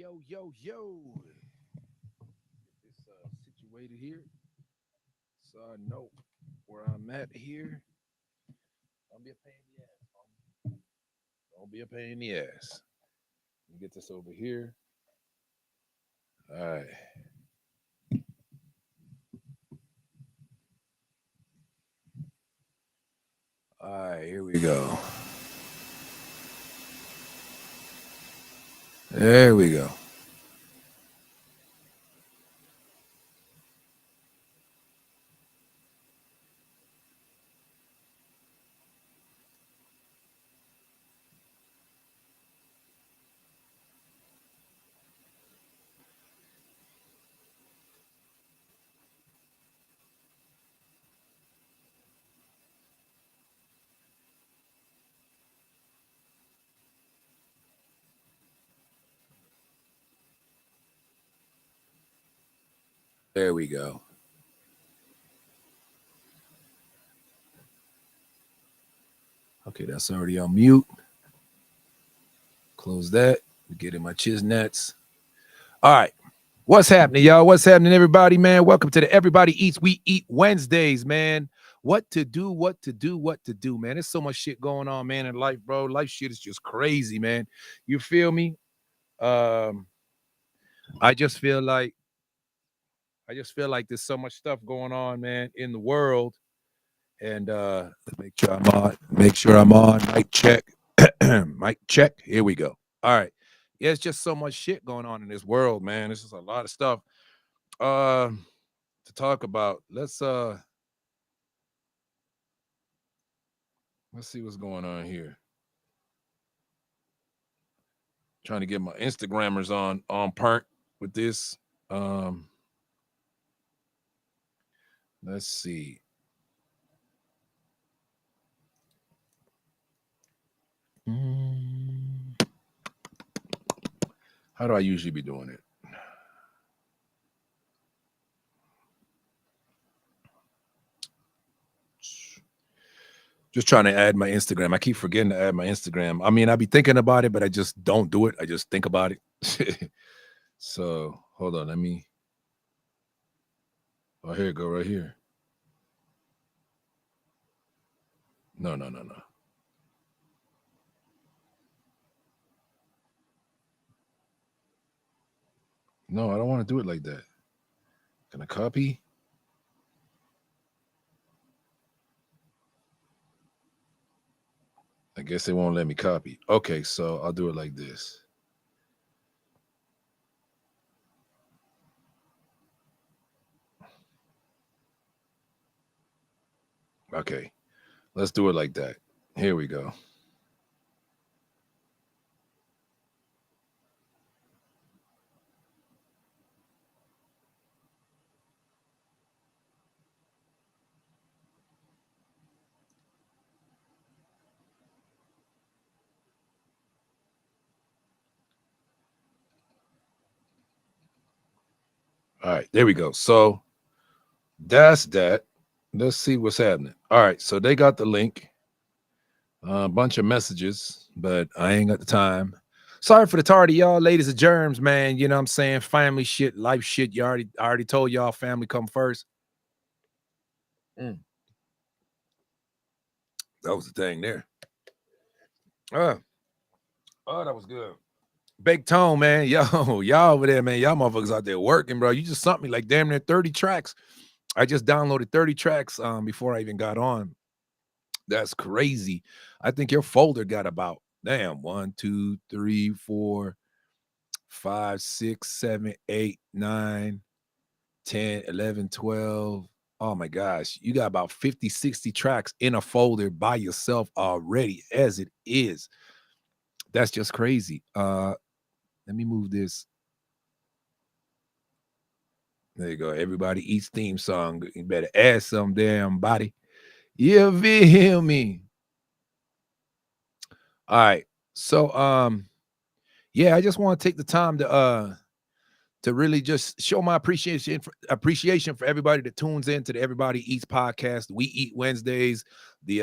Yo. Get this situated here. So I know where I'm at here. Don't be a pain in the ass, homie. Don't be a pain in the ass. Let me get this over here. All right. All right, here we go. There we go. There we go. Okay, that's already on mute. Close that. Get in my chiznets. All right. What's happening, y'all? What's happening, everybody, man? Welcome to the Everybody Eats, We Eat Wednesdays, man. What to do, man. There's so much shit going on, man, in life, bro. Life shit is just crazy, man. You feel me? Um, I just feel like there's so much stuff going on, man, in the world. And let's make sure I'm on. Make sure I'm on. Mic check. Mic check. Here we go. All right. Yeah, it's just so much shit going on in this world, man. It's just a lot of stuff. Uh to talk about. Let's see what's going on here. Trying to get my Instagrammers on perk with this. Um let's see. Mm, How do I usually be doing it? Just trying to add my Instagram. I keep forgetting to add my Instagram. I mean, I be thinking about it, but I just don't do it. I just think about it. So hold on, let me. Oh, here it go right here. No. No, I don't want to do it like that. Can I copy? I guess they won't let me copy. Okay, so I'll do it like this. Okay, let's do it like that. Here we go. All right, there we go. So that's that. Let's see what's happening. All right, so they got the link, a bunch of messages, but I ain't got the time. Sorry for the tardy, y'all, ladies and germs, man. You know what I'm saying? Family shit, life shit. I already told y'all family come first. Mm, that was the thing there. Uh, oh, that was good. Big Tone, man. Yo, y'all over there, man. Y'all motherfuckers out there working, bro. You just sent me like damn near 30 tracks. I just downloaded 30 tracks before I even got on. That's crazy. I think your folder got about damn 1, 2, 3, 4, 5, 6, 7, 8, 9, 10, 11, 12. Oh my gosh. You got about 50, 60 tracks in a folder by yourself already as it is. That's just crazy. Let me move this. There you go. Everybody eats theme song. You better add some damn body. You feel me? All right. So yeah, I just want to take the time to really just show my appreciation for everybody that tunes in to the Everybody Eats podcast. We Eat Wednesdays. The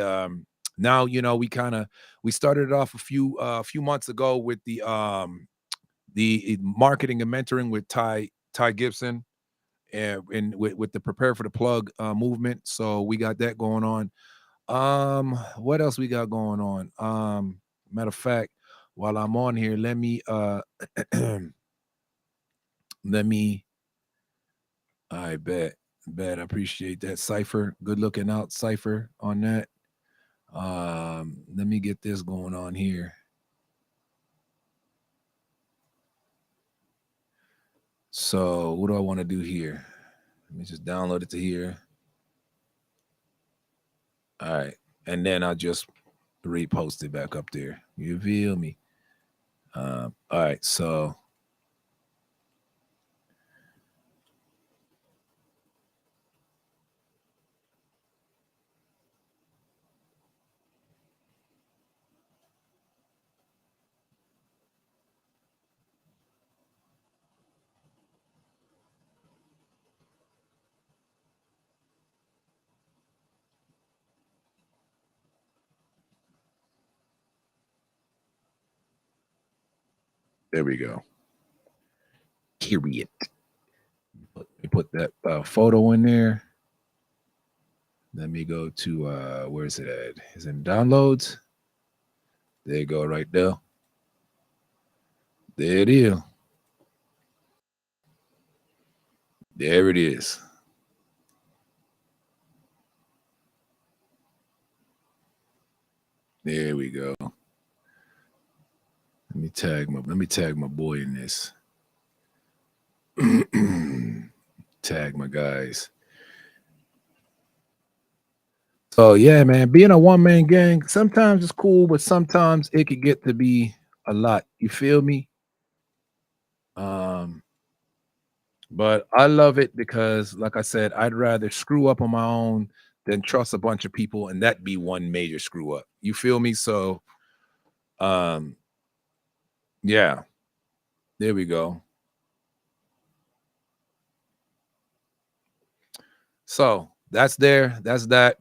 Now we started it off a few months ago with the the marketing and mentoring with Ty Gibson, and with the Prepare for the Plug movement. So we got that going on. What else we got going on? Matter of fact, while I'm on here, let me let me I bet I appreciate that, Cipher. Good looking out, Cipher, on that. Let me get this going on here. So what do I want to do here? Let me just download it to here. All right. And then I'll just repost it back up there. You feel me? All right. So there we go. Period. Let me put that photo in there. Let me go to where is it at? Is it in downloads? There you go, right there. There it is. There it is. There we go. Let me tag my boy in this. Tag my guys. So yeah, man, being a one man gang, sometimes it's cool, but sometimes it could get to be a lot. You feel me? Um, but I love it because, like I said, I'd rather screw up on my own than trust a bunch of people and that be one major screw up. You feel me? So, um, yeah, there we go. So that's there. That's that.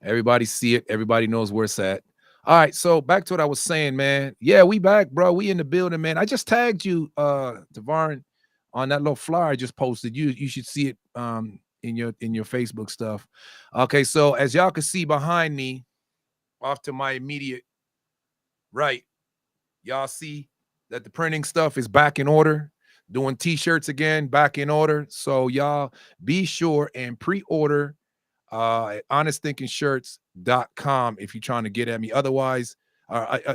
Everybody see it. Everybody knows where it's at. All right. So back to what I was saying, man. Yeah, we back, bro. We in the building, man. I just tagged you, Tavarin, on that little flyer I just posted. You should see it in your Facebook stuff. Okay, so as y'all can see behind me, off to my immediate right, y'all see that the printing stuff is back in order. Doing t-shirts again, back in order. So y'all be sure and pre-order at honestthinkingshirts.com if you're trying to get at me. Otherwise,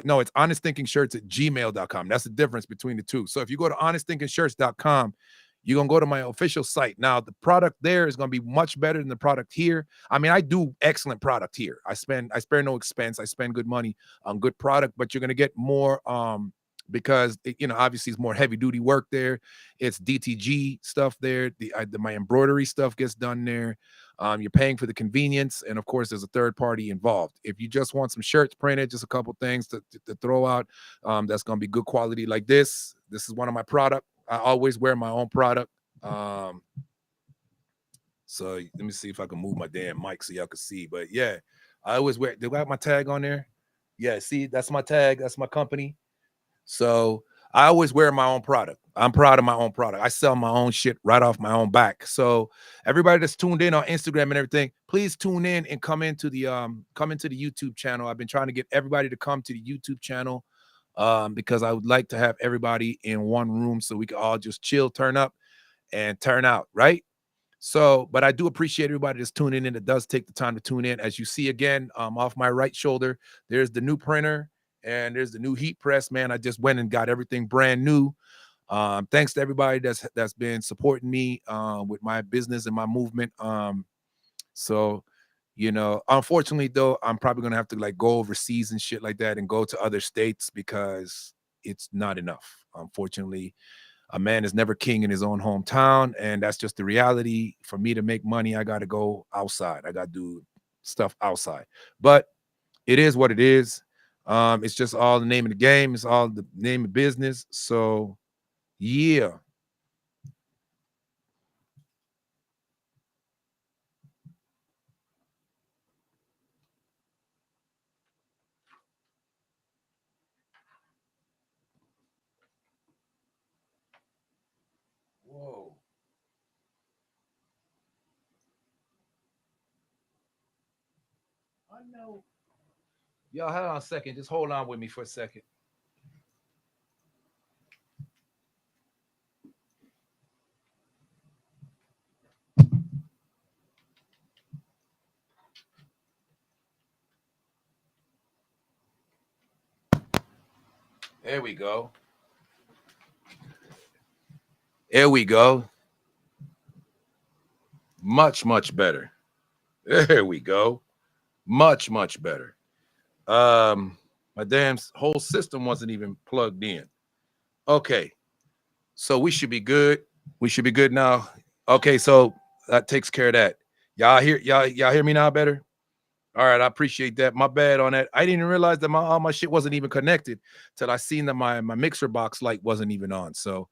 no, it's honestthinkingshirts at gmail.com. That's the difference between the two. So if you go to honestthinkingshirts.com, you're going to go to my official site. Now, the product there is going to be much better than the product here. I mean, I do excellent product here. I spare no expense. I spend good money on good product, but you're going to get more because obviously it's more heavy duty work there. It's DTG stuff there. My embroidery stuff gets done there. You're paying for the convenience, and of course, there's a third party involved. If you just want some shirts printed, just a couple things to throw out, that's going to be good quality like this. This is one of my product. I always wear my own product. So let me see if I can move my damn mic so y'all can see. But yeah, I always wear. Do I have my tag on there? Yeah, see, that's my tag. That's my company. So I always wear my own product. I'm proud of my own product. I sell my own shit right off my own back. So everybody that's tuned in on Instagram and everything, please tune in and come into the YouTube channel. I've been trying to get everybody to come to the YouTube channel because I would like to have everybody in one room so we can all just chill, turn up, and turn out, right? So, but I do appreciate everybody that's tuning in. It does take the time to tune in. As you see again, off my right shoulder, there's the new printer and there's the new heat press. Man, I just went and got everything brand new. Thanks to everybody that's been supporting me with my business and my movement. So, unfortunately though, I'm probably gonna have to like go overseas and shit like that and go to other states because it's not enough. Unfortunately, a man is never king in his own hometown, and that's just the reality. For me to make money, I got to go outside. I got to do stuff outside. But it is what it is. It's just all the name of the game. It's all the name of business. So yeah. Whoa. I know. Y'all, hold on a second. Just hold on with me for a second. There we go. There we go. Much, much better. There we go. Much, much better. My damn whole system wasn't even plugged in. Okay. So we should be good. We should be good now. Okay, so that takes care of that. Y'all hear me now better? All right, I appreciate that. My bad on that. I didn't even realize that all my shit wasn't even connected till I seen that my mixer box light wasn't even on. So,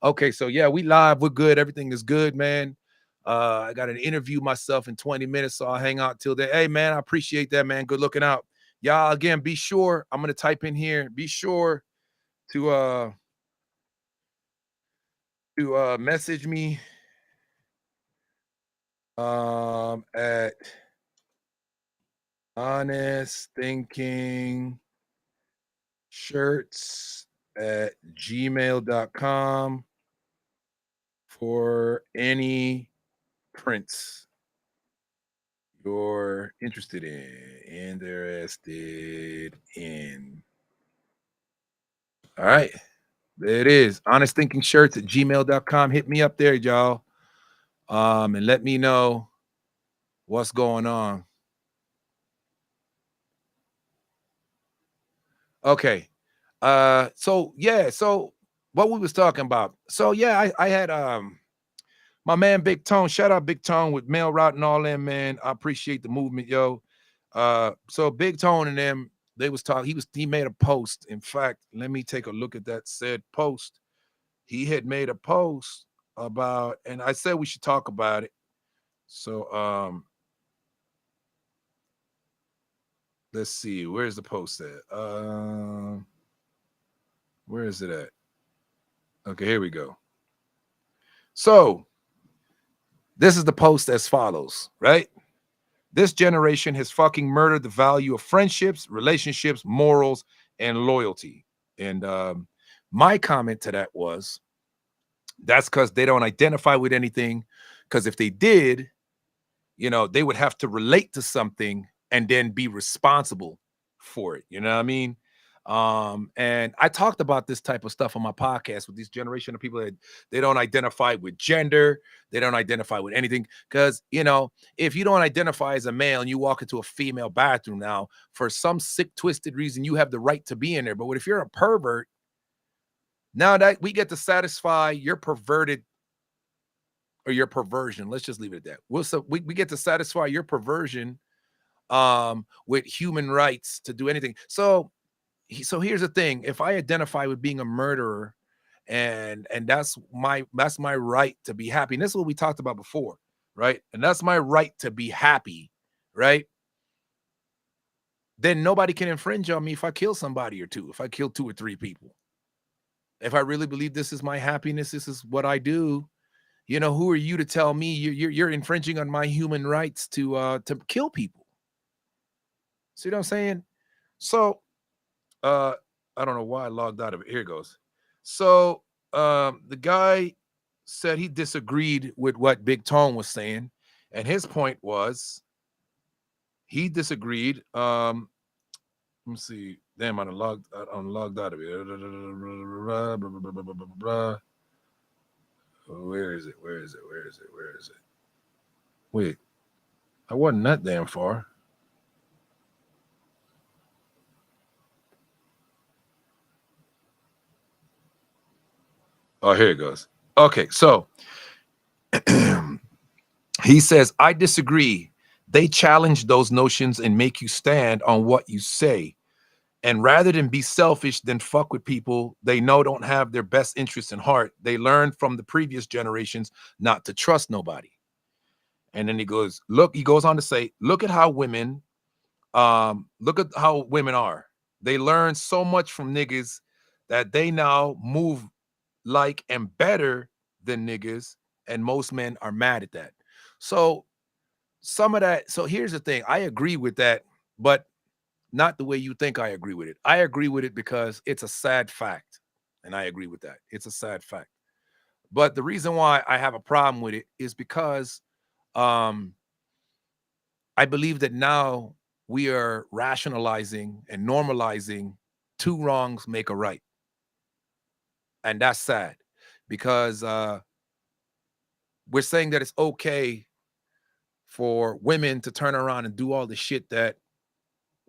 okay, so yeah, we live. We're good. Everything is good, man. I got an interview myself in 20 minutes, so I'll hang out till then. Hey, man, I appreciate that, man. Good looking out. Y'all, again, be sure. I'm gonna type in here. Be sure to message me at honest thinking shirts at gmail.com for any prints you're interested in. All right. There it is. Honest thinking shirts at gmail.com. Hit me up there, y'all. And let me know what's going on. Okay. So what we was talking about. So yeah, I had my man Big Tone. Shout out Big Tone with Mail Route and all them, man. I appreciate the movement, yo. So Big Tone and them, they was talking. He made a post. In fact, let me take a look at that said post. He had made a post about, and I said we should talk about it. So let's see, where's the post at? Where is it at? Okay, here we go. So this is the post as follows, right? This generation has fucking murdered the value of friendships, relationships, morals, and loyalty. And my comment to that was, that's because they don't identify with anything. Because if they did, they would have to relate to something and then be responsible for it. You know what I mean? And I talked about this type of stuff on my podcast with this generation of people that they don't identify with gender, they don't identify with anything. Because if you don't identify as a male and you walk into a female bathroom now, for some sick, twisted reason, you have the right to be in there. But what if you're a pervert? Now that we get to satisfy your perverted or your perversion, let's just leave it at that. We get to satisfy your perversion with human rights to do anything. So here's the thing: if I identify with being a murderer, and that's my right to be happy, and this is what we talked about before, right? And that's my right to be happy, right? Then nobody can infringe on me if I kill somebody or two, if I kill 2 or 3 people. If I really believe this is my happiness, this is what I do. Who are you to tell me you're infringing on my human rights to kill people? See what I'm saying? So I don't know why I logged out of it. Here it goes. So the guy said he disagreed with what Big Tone was saying, and his point was he disagreed. Let me see. Damn, I'm logged out of it. Where is it? Wait, I wasn't that damn far. Oh, here it goes. Okay, so he says, I disagree. They challenge those notions and make you stand on what you say. And rather than be selfish, then fuck with people they know don't have their best interests in heart. They learned from the previous generations not to trust nobody. And then he goes on to say, look at how women are. They learn so much from niggas that they now move like and better than niggas, and most men are mad at that. So some of that. So here's the thing: I agree with that, but not the way you think I agree with it. I agree with it because it's a sad fact, and I agree with that. It's a sad fact. But the reason why I have a problem with it is because um, I believe that now we are rationalizing and normalizing two wrongs make a right, and that's sad because we're saying that it's okay for women to turn around and do all the shit that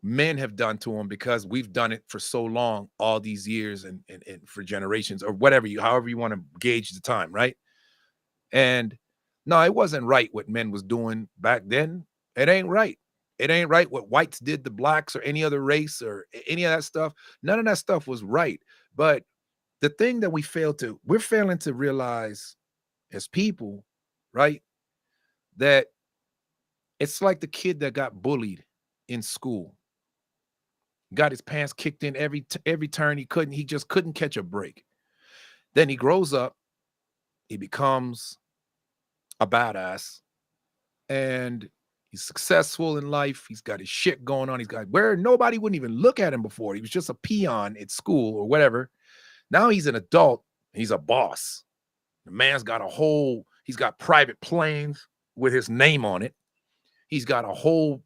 men have done to them because we've done it for so long, all these years and for generations or whatever you, however you want to gauge the time, right? And no, it wasn't right what men was doing back then. It ain't right. It ain't right what whites did to blacks or any other race or any of that stuff. None of that stuff was right. But the thing that we're failing to realize as people, right? That it's like the kid that got bullied in school, got his pants kicked in every turn he just couldn't catch a break. Then he grows up, he becomes a badass, and he's successful in life. He's got his shit going on. He's got where nobody wouldn't even look at him before. He was just a peon at school or whatever. Now he's an adult. He's a boss. The man's got he's got private planes with his name on it. He's got a whole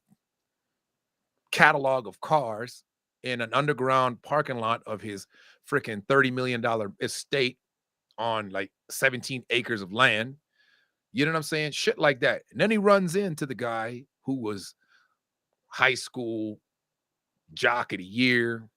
catalog of cars in an underground parking lot of his freaking $30 million estate on like 17 acres of land. You know what I'm saying? Shit like that. And then he runs into the guy who was high school jock of the year.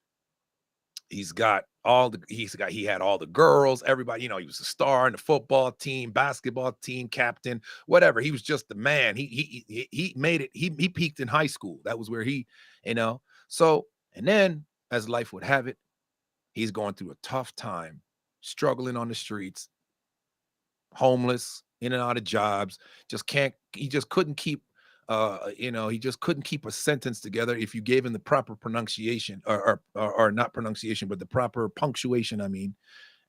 He had all the girls, everybody, he was a star in the football team, basketball team, captain, whatever. He was just the man. He made it, he peaked in high school. That was where you know. So, and then as life would have it, he's going through a tough time, struggling on the streets, homeless, in and out of jobs, he just couldn't keep he just couldn't keep a sentence together if you gave him the proper pronunciation or not pronunciation, but the proper punctuation, I mean.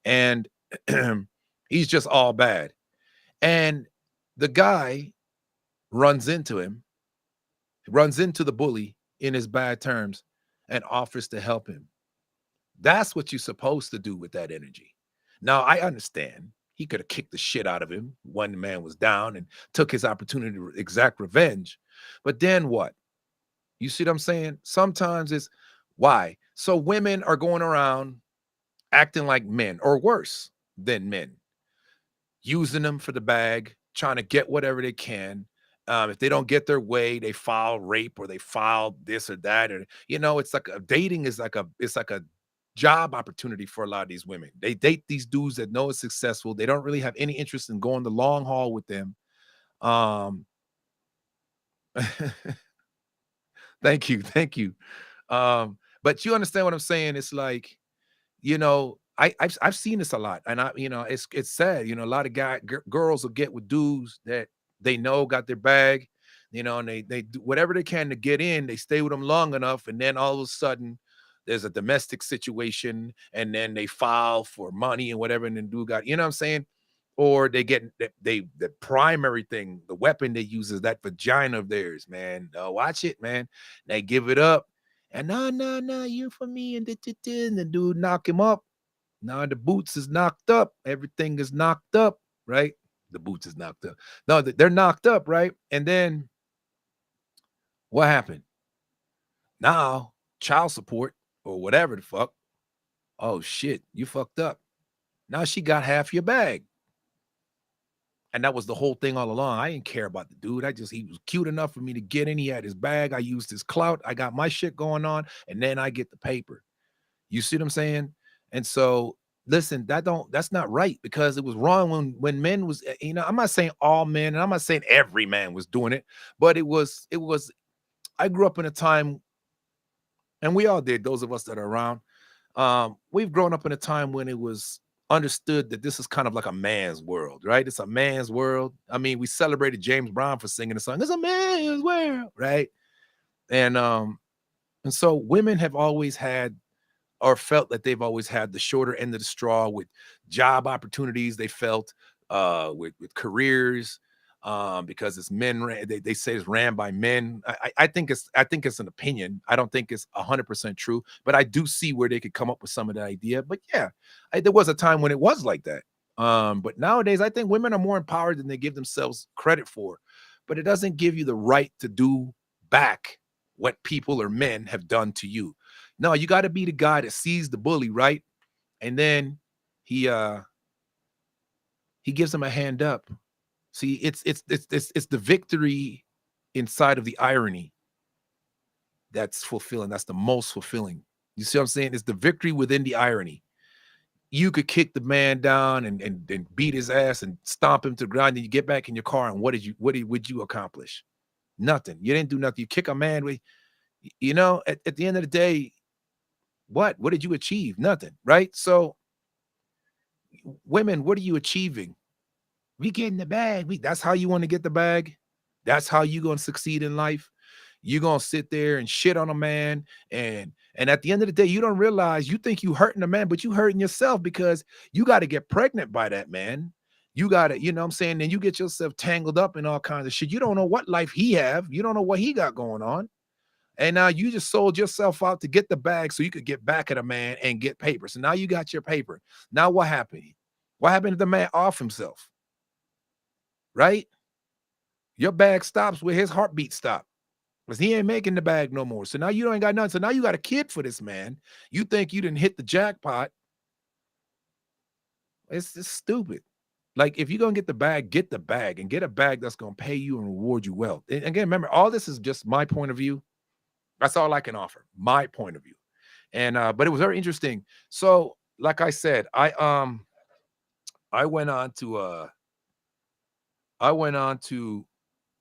And he's just all bad. And the guy runs into him, runs into the bully in his bad terms and offers to help him. That's what you're supposed to do with that energy. Now, I understand he could have kicked the shit out of him when the man was down and took his opportunity to exact revenge. But then what? You see what I'm saying? Sometimes it's why. So women are going around acting like men or worse than men, using them for the bag, trying to get whatever they can. If they don't get their way, they file rape or they file this or that. Or, it's like dating is it's like a job opportunity for a lot of these women. They date these dudes that know it's successful. They don't really have any interest in going the long haul with them. Um, thank you. Thank you. But you understand what I'm saying? It's like, I've seen this a lot, and it's sad. A lot of girls will get with dudes that they know got their bag, and they do whatever they can to get in. They stay with them long enough, and then all of a sudden there's a domestic situation, and then they file for money and whatever, and then dude got, what I'm saying? Or they get the primary thing, the weapon they use is that vagina of theirs, man. Watch it, man. They give it up, and no, you for me, and the dude knock him up. Now the boots is knocked up. Everything is knocked up, right? The boots is knocked up. No, they're knocked up, right? And then what happened? Now child support or whatever the fuck. Oh shit, you fucked up. Now she got half your bag. And that was the whole thing all along. I didn't care about the dude. He was cute enough for me to get in. He had his bag. I used his clout. I got my shit going on. And then I get the paper. You see what I'm saying? And so, listen, that's not right because it was wrong when men was, I'm not saying all men, and I'm not saying every man was doing it, but I grew up in a time, and we all did, those of us that are around. We've grown up in a time when it was understood that this is kind of like a man's world, right? It's a man's world. I mean, we celebrated James Brown for singing the song, "It's a man's world," right? And so women have always had or felt that they've always had the shorter end of the straw with job opportunities. They felt with careers, because it's men. They say it's ran by men. I think it's an opinion. I don't think it's 100% true, but I do see where they could come up with some of the idea. But yeah, there was a time when it was like that. But nowadays, I think women are more empowered than they give themselves credit for. But it doesn't give you the right to do back what people or men have done to you. No, you got to be the guy that sees the bully, right? And then he uh he gives him a hand up. See, it's the victory inside of the irony that's fulfilling. That's the most fulfilling. You see what I'm saying? It's the victory within the irony. You could kick the man down and beat his ass and stomp him to the ground, and you get back in your car, and would you accomplish? Nothing. You didn't do nothing. You kick a man with, at the end of the day, what did you achieve? Nothing, right? So women, what are you achieving? We get in the bag. That's how you want to get the bag. That's how you gonna succeed in life. You're gonna sit there and shit on a man, and at the end of the day, you don't realize you think you hurting a man, but you hurting yourself because you got to get pregnant by that man. You gotta, you know what I'm saying? Then you get yourself tangled up in all kinds of shit. You don't know what life he have, you don't know what he got going on. And now you just sold yourself out to get the bag so you could get back at a man and get paper. So now you got your paper. Now what happened? What happened to the man off himself? Right? Your bag stops where his heartbeat stopped. Because he ain't making the bag no more. So now you ain't got nothing. So now you got a kid for this man. You think you didn't hit the jackpot. It's just stupid. Like, if you're gonna get the bag and get a bag that's gonna pay you and reward you well. And again, remember, all this is just my point of view. That's all I can offer. My point of view. And but it was very interesting. So, like I said, I went on to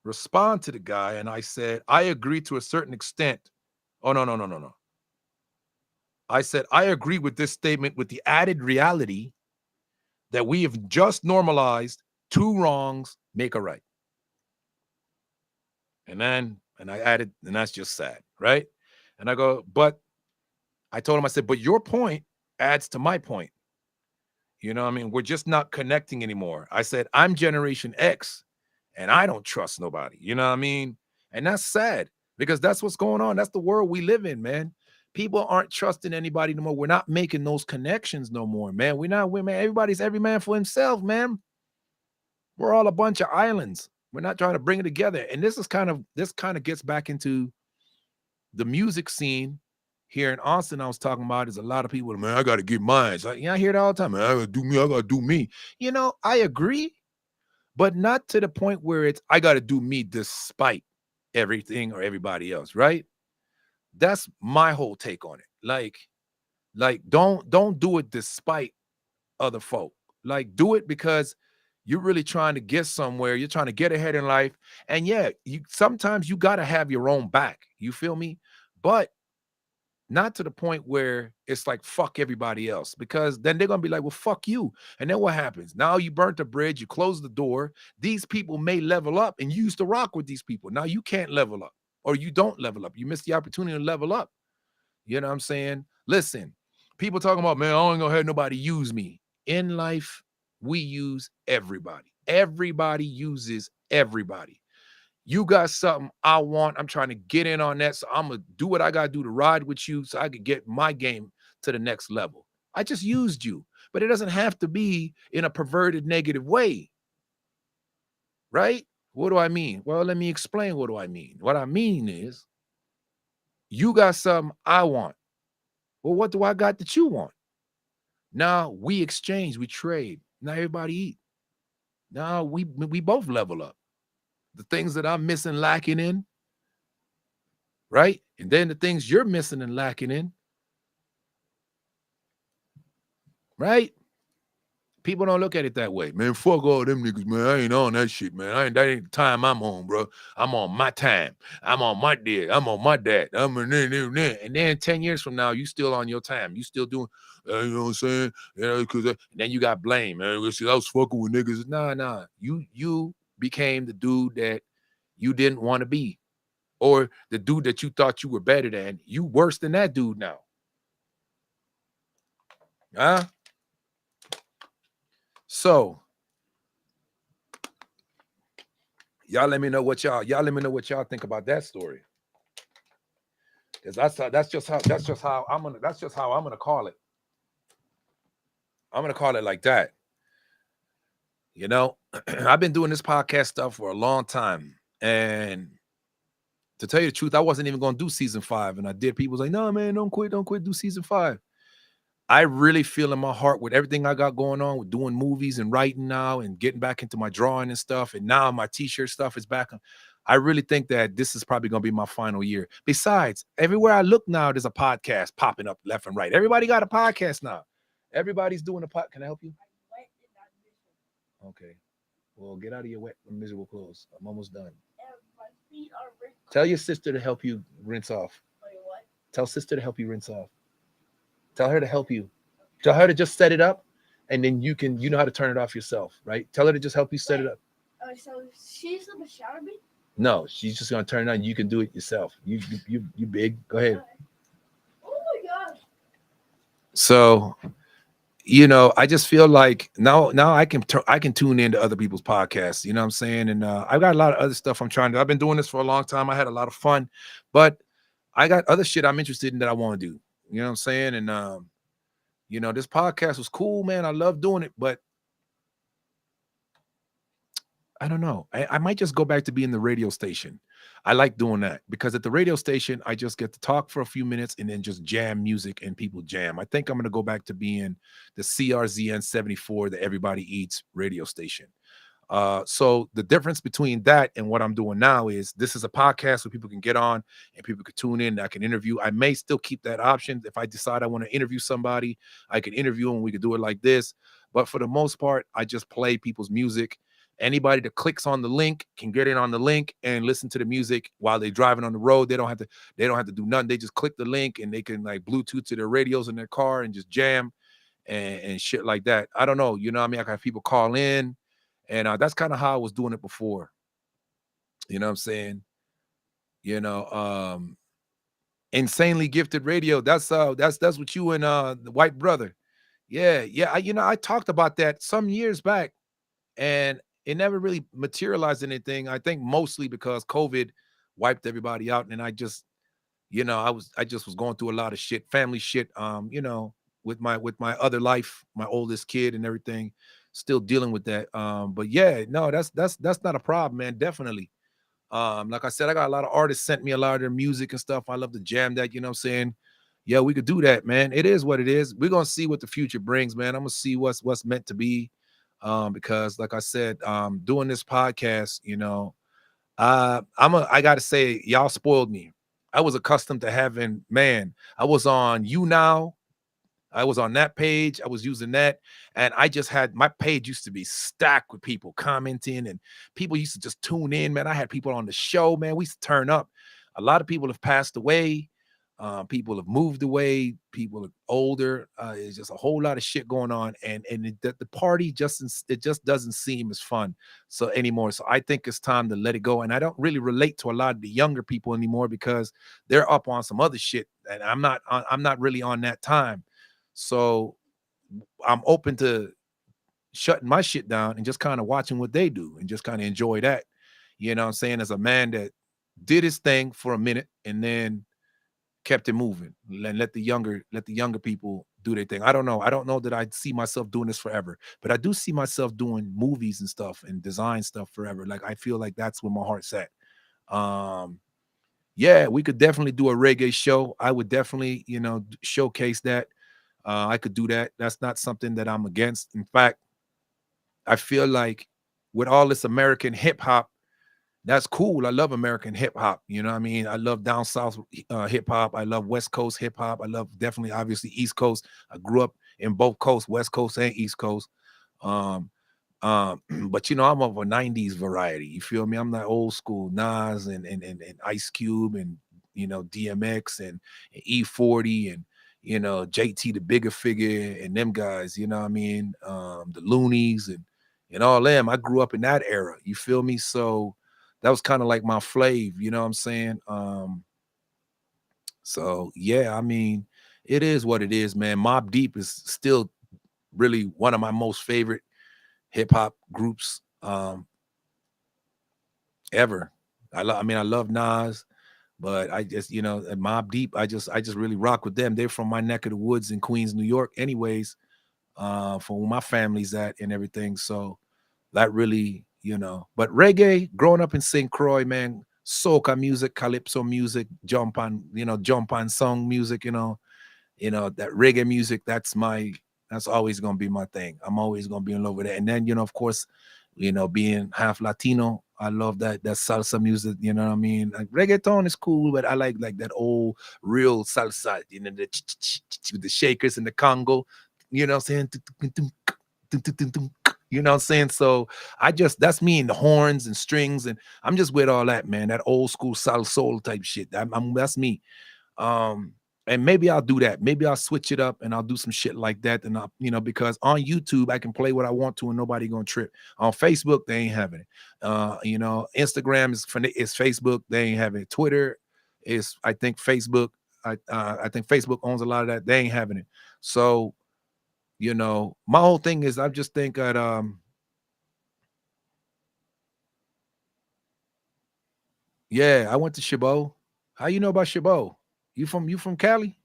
respond to the guy, and I said, I agree to a certain extent. Oh, no, no, no, no, no. I said, I agree with this statement with the added reality that we have just normalized two wrongs make a right. And I added, and that's just sad, right? And I go, but I told him, I said, but your point adds to my point. You know what I mean? We're just not connecting anymore. I said, I'm Generation X and I don't trust nobody. You know what I mean? And that's sad because that's what's going on. That's the world we live in, man. People aren't trusting anybody no more. We're not making those connections no more, man. Man. Everybody's every man for himself, man. We're all a bunch of islands. We're not trying to bring it together. And this kind of gets back into the music scene here in Austin. I was talking about is a lot of people, man, I got to get mine. So, I hear it all the time. Man, I got to do me. I got to do me. I agree, but not to the point where it's I got to do me despite everything or everybody else, right? That's my whole take on it. Like don't do it despite other folk. Like, do it because you're really trying to get somewhere. You're trying to get ahead in life. And yeah, sometimes you got to have your own back. You feel me? But not to the point where it's like, fuck everybody else, because then they're going to be like, well, fuck you. And then what happens? Now you burnt the bridge, you close the door. These people may level up and you used to rock with these people. Now you can't level up or you don't level up. You miss the opportunity to level up. You know what I'm saying? Listen, people talking about, man, I ain't gonna have nobody use me. In life, we use everybody. Everybody uses everybody. You got something I want. I'm trying to get in on that. So I'm going to do what I got to do to ride with you so I could get my game to the next level. I just used you, but it doesn't have to be in a perverted negative way. Right? What do I mean? Well, let me explain what do I mean. What I mean is you got something I want. Well, what do I got that you want? Now we exchange, we trade. Now everybody eat. Now we both level up. The things that I'm missing, lacking in, right? And then the things you're missing and lacking in, right? People don't look at it that way. Man, fuck all them niggas, man. I ain't on that shit, man. That ain't the time I'm on, bro. I'm on my time. I'm on my dad. I'm on my dad. And then 10 years from now, you still on your time. You still doing, you know what I'm saying? Because then you got blame, man. I was fucking with niggas. Nah. You became the dude that you didn't want to be. Or the dude that you thought you were better than. You worse than that dude now. Huh? So Y'all let me know what y'all think about that story. Because that's just how I'm gonna call it. I'm gonna call it like that. You know, I've been doing this podcast stuff for a long time. And to tell you the truth, I wasn't even gonna do season 5. And I did. People was like, no, man, don't quit, do season 5. I really feel in my heart with everything I got going on with doing movies and writing now and getting back into my drawing and stuff. And now my t-shirt stuff is back. I really think that this is probably going to be my final year. Besides, everywhere I look now, there's a podcast popping up left and right. Everybody got a podcast now. Everybody's doing a pod. Can I help you? Okay. Well, get out of your wet and miserable clothes. I'm almost done. Tell your sister to help you rinse off. Tell sister to help you rinse off. Tell her to help you. Tell her to just set it up, and then you know how to turn it off yourself, right? Tell her to just help you set it up. So she's gonna shower me? No, she's just gonna turn it on. You can do it yourself. You big. Go ahead. Oh my gosh. So, I just feel like now I can tune into other people's podcasts. You know what I'm saying? And I've got a lot of other stuff I'm trying to. I've been doing this for a long time. I had a lot of fun, but I got other shit I'm interested in that I want to do. You know what I'm saying? And this podcast was cool, man. I love doing it, but I don't know. I might just go back to being the radio station. I like doing that because at the radio station, I just get to talk for a few minutes and then just jam music and people jam. I think I'm going to go back to being the CRZN 74, the Everybody Eats radio station. So the difference between that and what I'm doing now is this is a podcast where people can get on and people can tune in. I can interview. I may still keep that option. If I decide I want to interview somebody, I can interview them. We could do it like this. But for the most part, I just play people's music. Anybody that clicks on the link can get in on the link and listen to the music while they're driving on the road. They don't have to do nothing. They just click the link and they can like Bluetooth to their radios in their car and just jam and shit like that. I don't know. You know what I mean? I have people call in. And that's kind of how I was doing it before. You know what I'm saying? Insanely gifted radio. That's what you and the white brother. Yeah. I talked about that some years back and it never really materialized anything. I think mostly because COVID wiped everybody out. And I just, I just was going through a lot of shit, family shit, with my other life, my oldest kid and everything. Still dealing with that. But yeah, no, that's not a problem, man. Definitely. Like I said, I got a lot of artists sent me a lot of their music and stuff. I love to jam that, you know what I'm saying? Yeah, we could do that, man. It is what it is. We're gonna see what the future brings, man. I'm gonna see what's meant to be. Because like I said, doing this podcast, I gotta say, y'all spoiled me. I was accustomed to having, man, I was on You Now. I was on that page. I was using that. And I just had my page used to be stacked with people commenting and people used to just tune in, man. I had people on the show, man. We used to turn up. A lot of people have passed away. People have moved away. People are older. It's just a whole lot of shit going on. And the party it just doesn't seem as fun so anymore. So I think it's time to let it go. And I don't really relate to a lot of the younger people anymore because they're up on some other shit. And I'm not really on that time. So I'm open to shutting my shit down and just kind of watching what they do and just kind of enjoy that. You know what I'm saying? As a man that did his thing for a minute and then kept it moving and let the younger people do their thing. I don't know. I don't know that I see myself doing this forever, but I do see myself doing movies and stuff and design stuff forever. Like I feel like that's where my heart's at. Yeah, we could definitely do a reggae show. I would definitely, showcase that. I could do that. That's not something that I'm against. In fact, I feel like with all this American hip hop, that's cool. I love American hip hop. You know what I mean? I love down south hip hop. I love West Coast hip hop. I love definitely, obviously, East Coast. I grew up in both coasts, West Coast and East Coast. Um, but I'm of a 90s variety. You feel me? I'm not old school Nas and Ice Cube and DMX and E40 and JT the Bigger Figure and them guys, you know what I mean? The Loonies and all them. I grew up in that era. You feel me? So that was kind of like my flav, you know what I'm saying? So yeah, I mean, it is what it is, man. Mobb Deep is still really one of my most favorite hip hop groups. ever. I mean, I love Nas, but I just, Mob Deep, I just really rock with them. They're from my neck of the woods in Queens, New York, anyways, from where my family's at and everything. So that really, but reggae, growing up in St. Croix, man, soca music, calypso music, jump on song music, that reggae music, that's always gonna be my thing. I'm always gonna be in love with it. And then, of course, being half Latino, I love that salsa music, you know what I mean? Like reggaeton is cool, but I like that old real salsa, with the shakers in the Congo, you know what I'm saying? You know what I'm saying? So that's me and the horns and strings, and I'm just with all that, man. That old school soul type shit. That's me. Um, and maybe I'll do that. Maybe I'll switch it up and I'll do some shit like that. And I'll, because on YouTube I can play what I want to and nobody gonna trip. On Facebook, they ain't having it. Instagram is Facebook, they ain't having it. Twitter is, I think Facebook, I think Facebook owns a lot of that. They ain't having it. So, my whole thing is I just think that yeah, I went to Chabot. How you know about Chabot? You from Cali?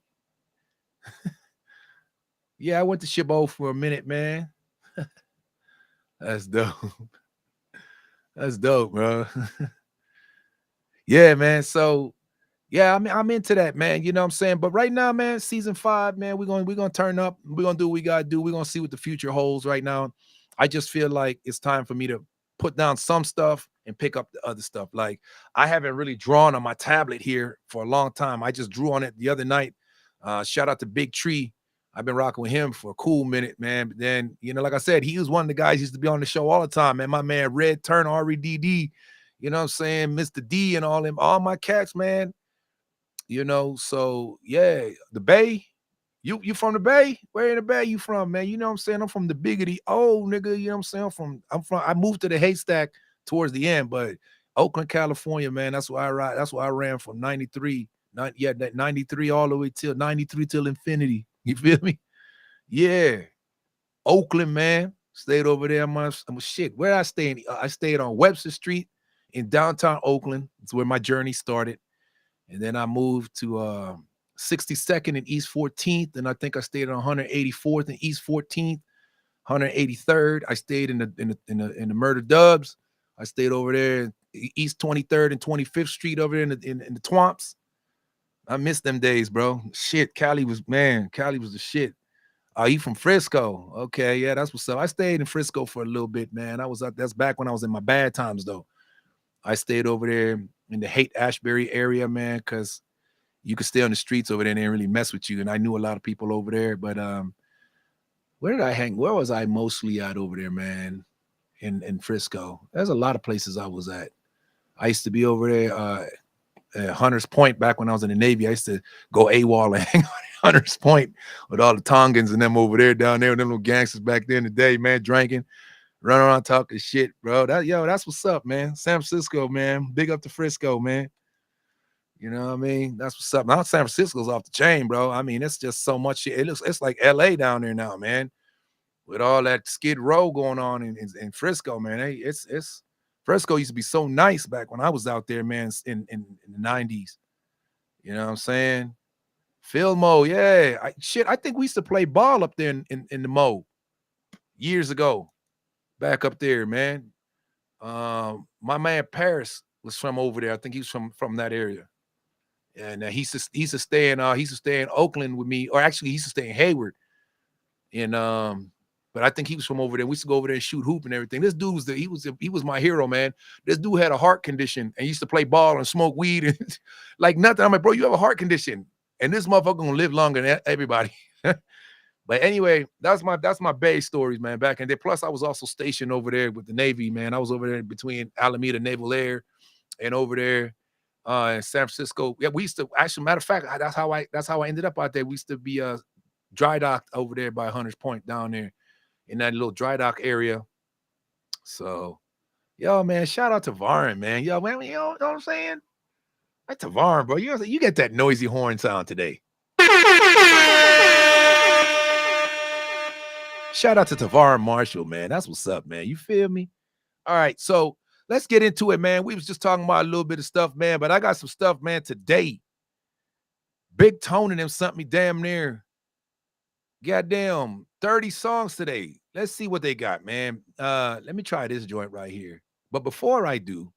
Yeah, I went to Chabot for a minute, man. That's dope. That's dope, bro. Yeah, man. So yeah, I'm into that, man. You know what I'm saying? But right now, man, season 5, man, we're gonna turn up. We're gonna do what we gotta do. We're gonna see what the future holds right now. I just feel like it's time for me to put down some stuff and pick up the other stuff. Like I haven't really drawn on my tablet here for a long time. I just drew on it the other night. Shout out to Big Tree. I've been rocking with him for a cool minute, man. But then, like I said, he was one of the guys who used to be on the show all the time, man. My man Red Turn, REDD, you know what I'm saying? Mr. D and all them, all my cats, man. So yeah, the Bay. You from the Bay? Where in the Bay you from, man? You know what I'm saying? I'm from the biggity. Oh, nigga, you know what I'm saying? I moved to the haystack towards the end, but Oakland, California, man. That's why I ride. That's why I ran from 93, that 93 all the way till 93 till infinity. You feel me? Yeah. Oakland, man. Stayed over there. I'm shit. Where I stayed? I stayed on Webster Street in downtown Oakland. It's where my journey started. And then I moved to 62nd and East 14th, and I think I stayed on 184th and East 14th, 183rd. I stayed in the Murder Dubs. I stayed over there East 23rd and 25th Street over there in the Twomps. I miss them days, bro. Shit, Cali was the shit. Oh, you from Frisco? Okay, yeah, that's what's up. I stayed in Frisco for a little bit, man. I was up. That's back when I was in my bad times, though. I stayed over there in the Haight Ashbury area, man, because you could stay on the streets over there and they didn't really mess with you. And I knew a lot of people over there. But where did I hang? Where was I mostly at over there, man? In Frisco. There's a lot of places I was at. I used to be over there at Hunters Point back when I was in the Navy. I used to go AWOL and hang out at Hunters Point with all the Tongans and them over there down there with them little gangsters back then in the day, man, drinking, running around talking shit, bro. That's what's up, man. San Francisco, man. Big up to Frisco, man. You know what I mean? That's what's up. Now San Francisco's off the chain, bro. I mean, it's just so much shit. It's like LA down there now, man. With all that Skid Row going on in Frisco, man. Hey, it's Frisco used to be so nice back when I was out there, man, in the 90s. You know what I'm saying? Philmo, yeah. I think we used to play ball up there in the Mo years ago. Back up there, man. My man Paris was from over there. I think he's from that area. And he used to stay in Oakland with me, or actually he used to stay in Hayward. And but I think he was from over there. We used to go over there and shoot hoop and everything. This dude he was my hero, man. This dude had a heart condition and used to play ball and smoke weed and like nothing. I'm like, bro, you have a heart condition, and this motherfucker gonna live longer than everybody. But anyway, that's my Bay stories, man. Back in there. Plus, I was also stationed over there with the Navy, man. I was over there between Alameda Naval Air and over there in San Francisco. Yeah, we used to actually, matter of fact, that's how I ended up out there. We used to be dry docked over there by Hunters Point down there in that little dry dock area. So, yo, man, shout out to Varn, man. Yo, man, you know what I'm saying? That's Varn, bro. You get that noisy horn sound today. Shout out to Tavares Marshall, man. That's what's up, man. You feel me? All right. So let's get into it, man. We was just talking about a little bit of stuff, man, but I got some stuff, man, today. Big Tone and them sent me damn near goddamn 30 songs today. Let's see what they got, man. Let me try this joint right here. But before I do,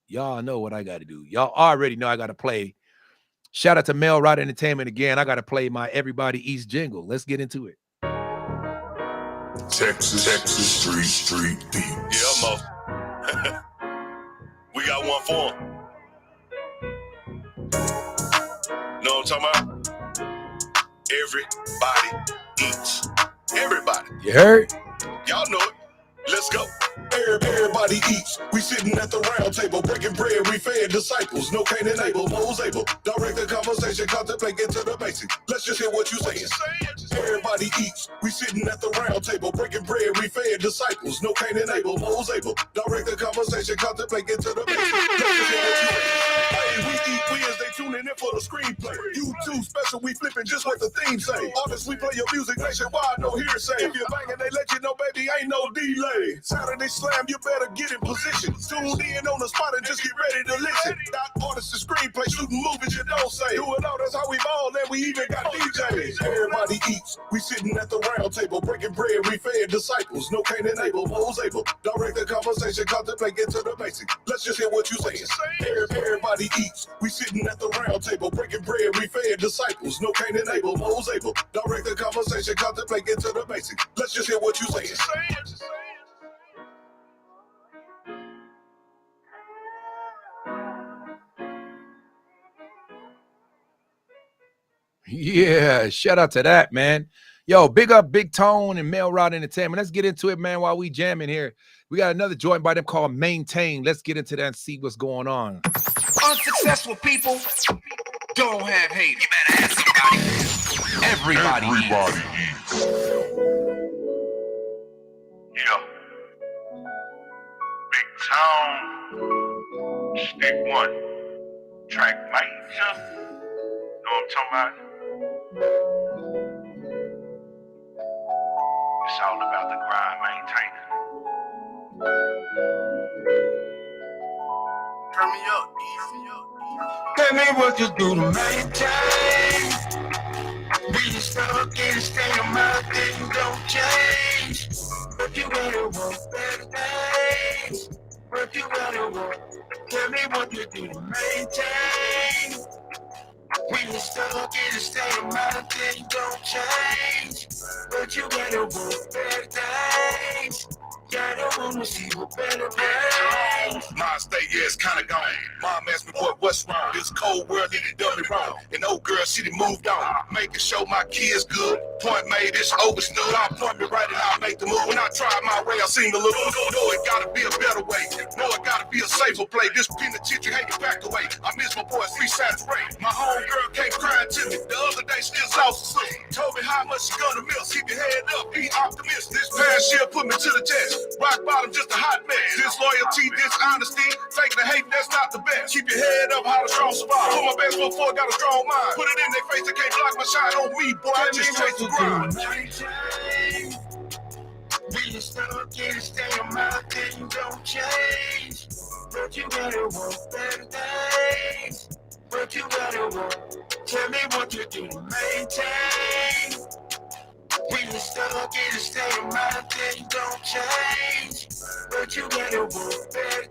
y'all know what I got to do. Y'all already know I got to play. Shout out to Mel Rod Entertainment again. I got to play my Everybody Eats jingle. Let's get into it. Texas street deep. Yeah, Mo. We got one for him. Know what I'm talking about? Everybody eats. Everybody. You heard? Y'all know it. Let's go. Everybody eats. We sitting at the round table, breaking bread. We fed disciples. No Cain and Abel, Mo's able. Direct the conversation, contemplate, get to the basic. Let's just hear what you saying. Everybody eats. We sitting at the round table, breaking bread. We fed disciples. No Cain and Abel, Mo's able. Direct the conversation, contemplate, get to the basic. Let's just hear what you saying. Hey, we eat Wednesday, tuning in for the screenplay. YouTube special, we flipping just what the theme say. Artists, we play your music nationwide, no hearsay. If you're banging, they let you know, baby, ain't no delay. Saturday Slam, you better get in position. Tuned in on the spot and just get ready to listen. Got artists and screenplay, shooting movies you don't say. Do it all, that's how we ball, and we even got DJs. Everybody eats. We sitting at the round table, breaking bread. We fed disciples. No Cain and Abel, Mo's able. Direct the conversation, contemplate, get to the basic. Let's just hear what you saying. Everybody eats. We sitting at the round table, breaking bread. We fed disciples. No Cain and Abel, Mo's able. Direct the conversation, contemplate, get to the basic. Let's just hear what you saying. Yeah, shout out to that, man. Yo, big up Big Tone and Mel Rod Entertainment. Let's get into it, man, while we jamming here. We got another joint by them called Maintain. Let's get into that and see what's going on. Unsuccessful people don't have hate. You better ask somebody. Everybody eats. Yeah. Big Tone. Stick one. Track major. Know what I'm talking about? It's all about the grind, maintaining. Turn me up, easy. Tell me what you do to maintain. Be stuck in a state of mind, things don't change. But you gotta want better days. But you gotta want. Tell me what you do to maintain. When you're stuck in a state of mind, things don't change. But you gotta want better days. Gotta wanna see what better days. My state, yeah, it's kinda gone. Mom asked me, boy, what's wrong? This cold world, it done me wrong. And old girl, she done moved on. Making sure my kids good. Point made, it's overstood. I'll point me right and I'll make the move. When I tried my way, I seen a little. No, it gotta be a better way. No, it gotta be a safer play. This penitentiary hanging back away. I miss my boy, 3 saturate. My home girl came crying to me. The other day, still sauce. Told me how much she gonna miss. Keep your head up, be optimistic. This past year put me to the test. Rock bottom, just a hot mess. Disloyalty, dishonesty, fake the hate, that's not the best. Keep your head up, how the strong survive. Put my best foot forward, got a strong mind. Put it in their face, they can't block my shine on me, boy. I just chase the grind. Being stuck in a state of mind, things don't change. But you gotta want better days. But you gotta want. Tell me what you do to maintain. When you're stuck in a state of mind, things don't change. But you gotta want better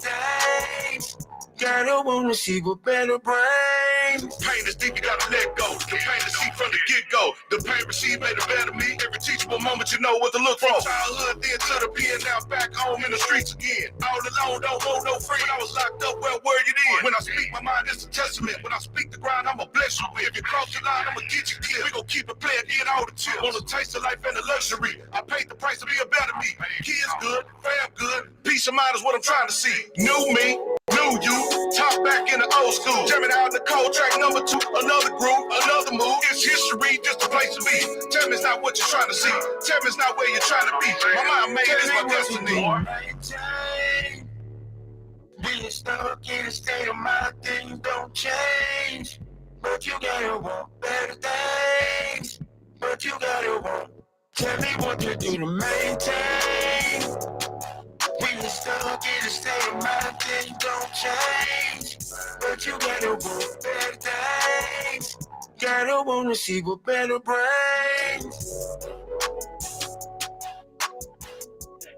days. Gotta wanna see what better brings. Pain is deep, you gotta let go. The pain to see from the get-go. The pain received made a better me. Every teachable moment you know what to look for. Childhood then to the pen, now back home in the streets again. All alone, don't want no friend. I was locked up, well, where you then? When I speak my mind, it's a testament. When I speak the grind, I'ma bless you. If you cross the line, I'ma get you killed. We gon' keep it playing, get all the chill. Wanna taste of life and the luxury. I paid the price to be a better me. Kids good, fam good. Peace of mind is what I'm trying to see. New me, new you. Top back in the old school. Jamming out the cold track number 2. Another groove, another move. It's history, just a place to be. Tell me it's not what you're trying to see. Tell me it's not where you're trying to be. My mind made it, it's my destiny. Being stuck in a state of mind, things don't change. But you gotta want better days. But you gotta want. Tell me what you do to maintain. When you're stuck in a state of mind, things don't change. But you gotta want better things. Gotta wanna see what better brings.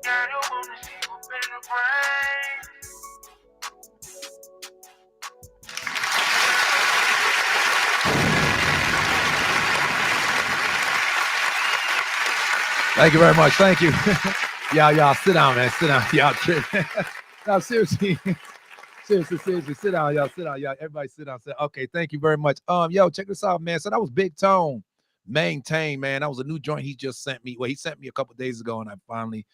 Gotta wanna see what better brings. Thank you very much. Thank you. Y'all sit down, man. Sit down. Y'all tripping. No, seriously. Seriously. Sit down, y'all. Sit down, y'all. Everybody sit down. Okay, thank you very much. Yo, check this out, man. So that was Big Tone. Maintain, man. That was a new joint he just sent me. Well, he sent me a couple days ago, and I finally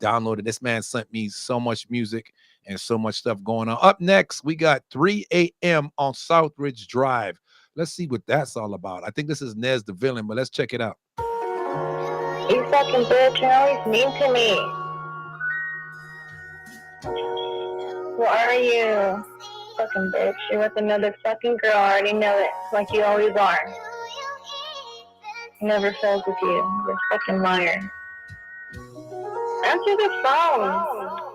downloaded. This man sent me so much music and so much stuff going on. Up next, we got 3 a.m. on Southridge Drive. Let's see what that's all about. I think this is Nez the Villain, but let's check it out. You fucking bitch, you're always mean to me. Who are you? Fucking bitch, you're with another fucking girl, I already know it, like you always are. Never fails with you, you're a fucking liar. Answer the phone.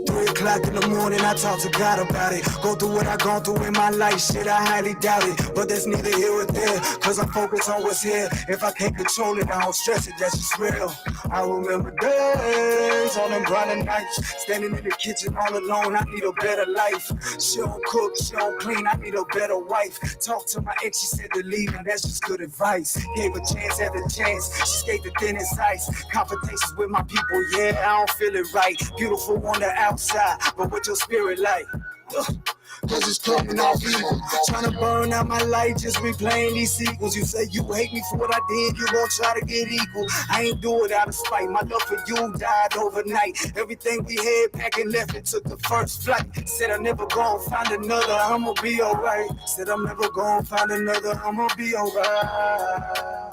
3 o'clock in the morning, I talk to God about it. Go through what I gone through in my life, shit, I highly doubt it. But that's neither here or there, cause I'm focused on what's here. If I can't control it, I don't stress it, that's just real. I remember days on them grinding nights, standing in the kitchen all alone, I need a better life. She don't cook, she don't clean, I need a better wife. Talk to my ex, she said to leave, and that's just good advice. Gave a chance after chance, she skate the thinnest ice. Confrontations with my people, yeah, I don't feel it right. Beautiful on the outside, but with your spirit like cause it's coming off evil. Trying to burn out my life, just replaying these sequels. You say you hate me for what I did, you gon' try to get equal. I ain't do it out of spite, my love for you died overnight. Everything we had packed and left, it took the first flight. Said I'm never gonna find another, I'ma be alright. Said I'm never gonna find another, I'ma be alright.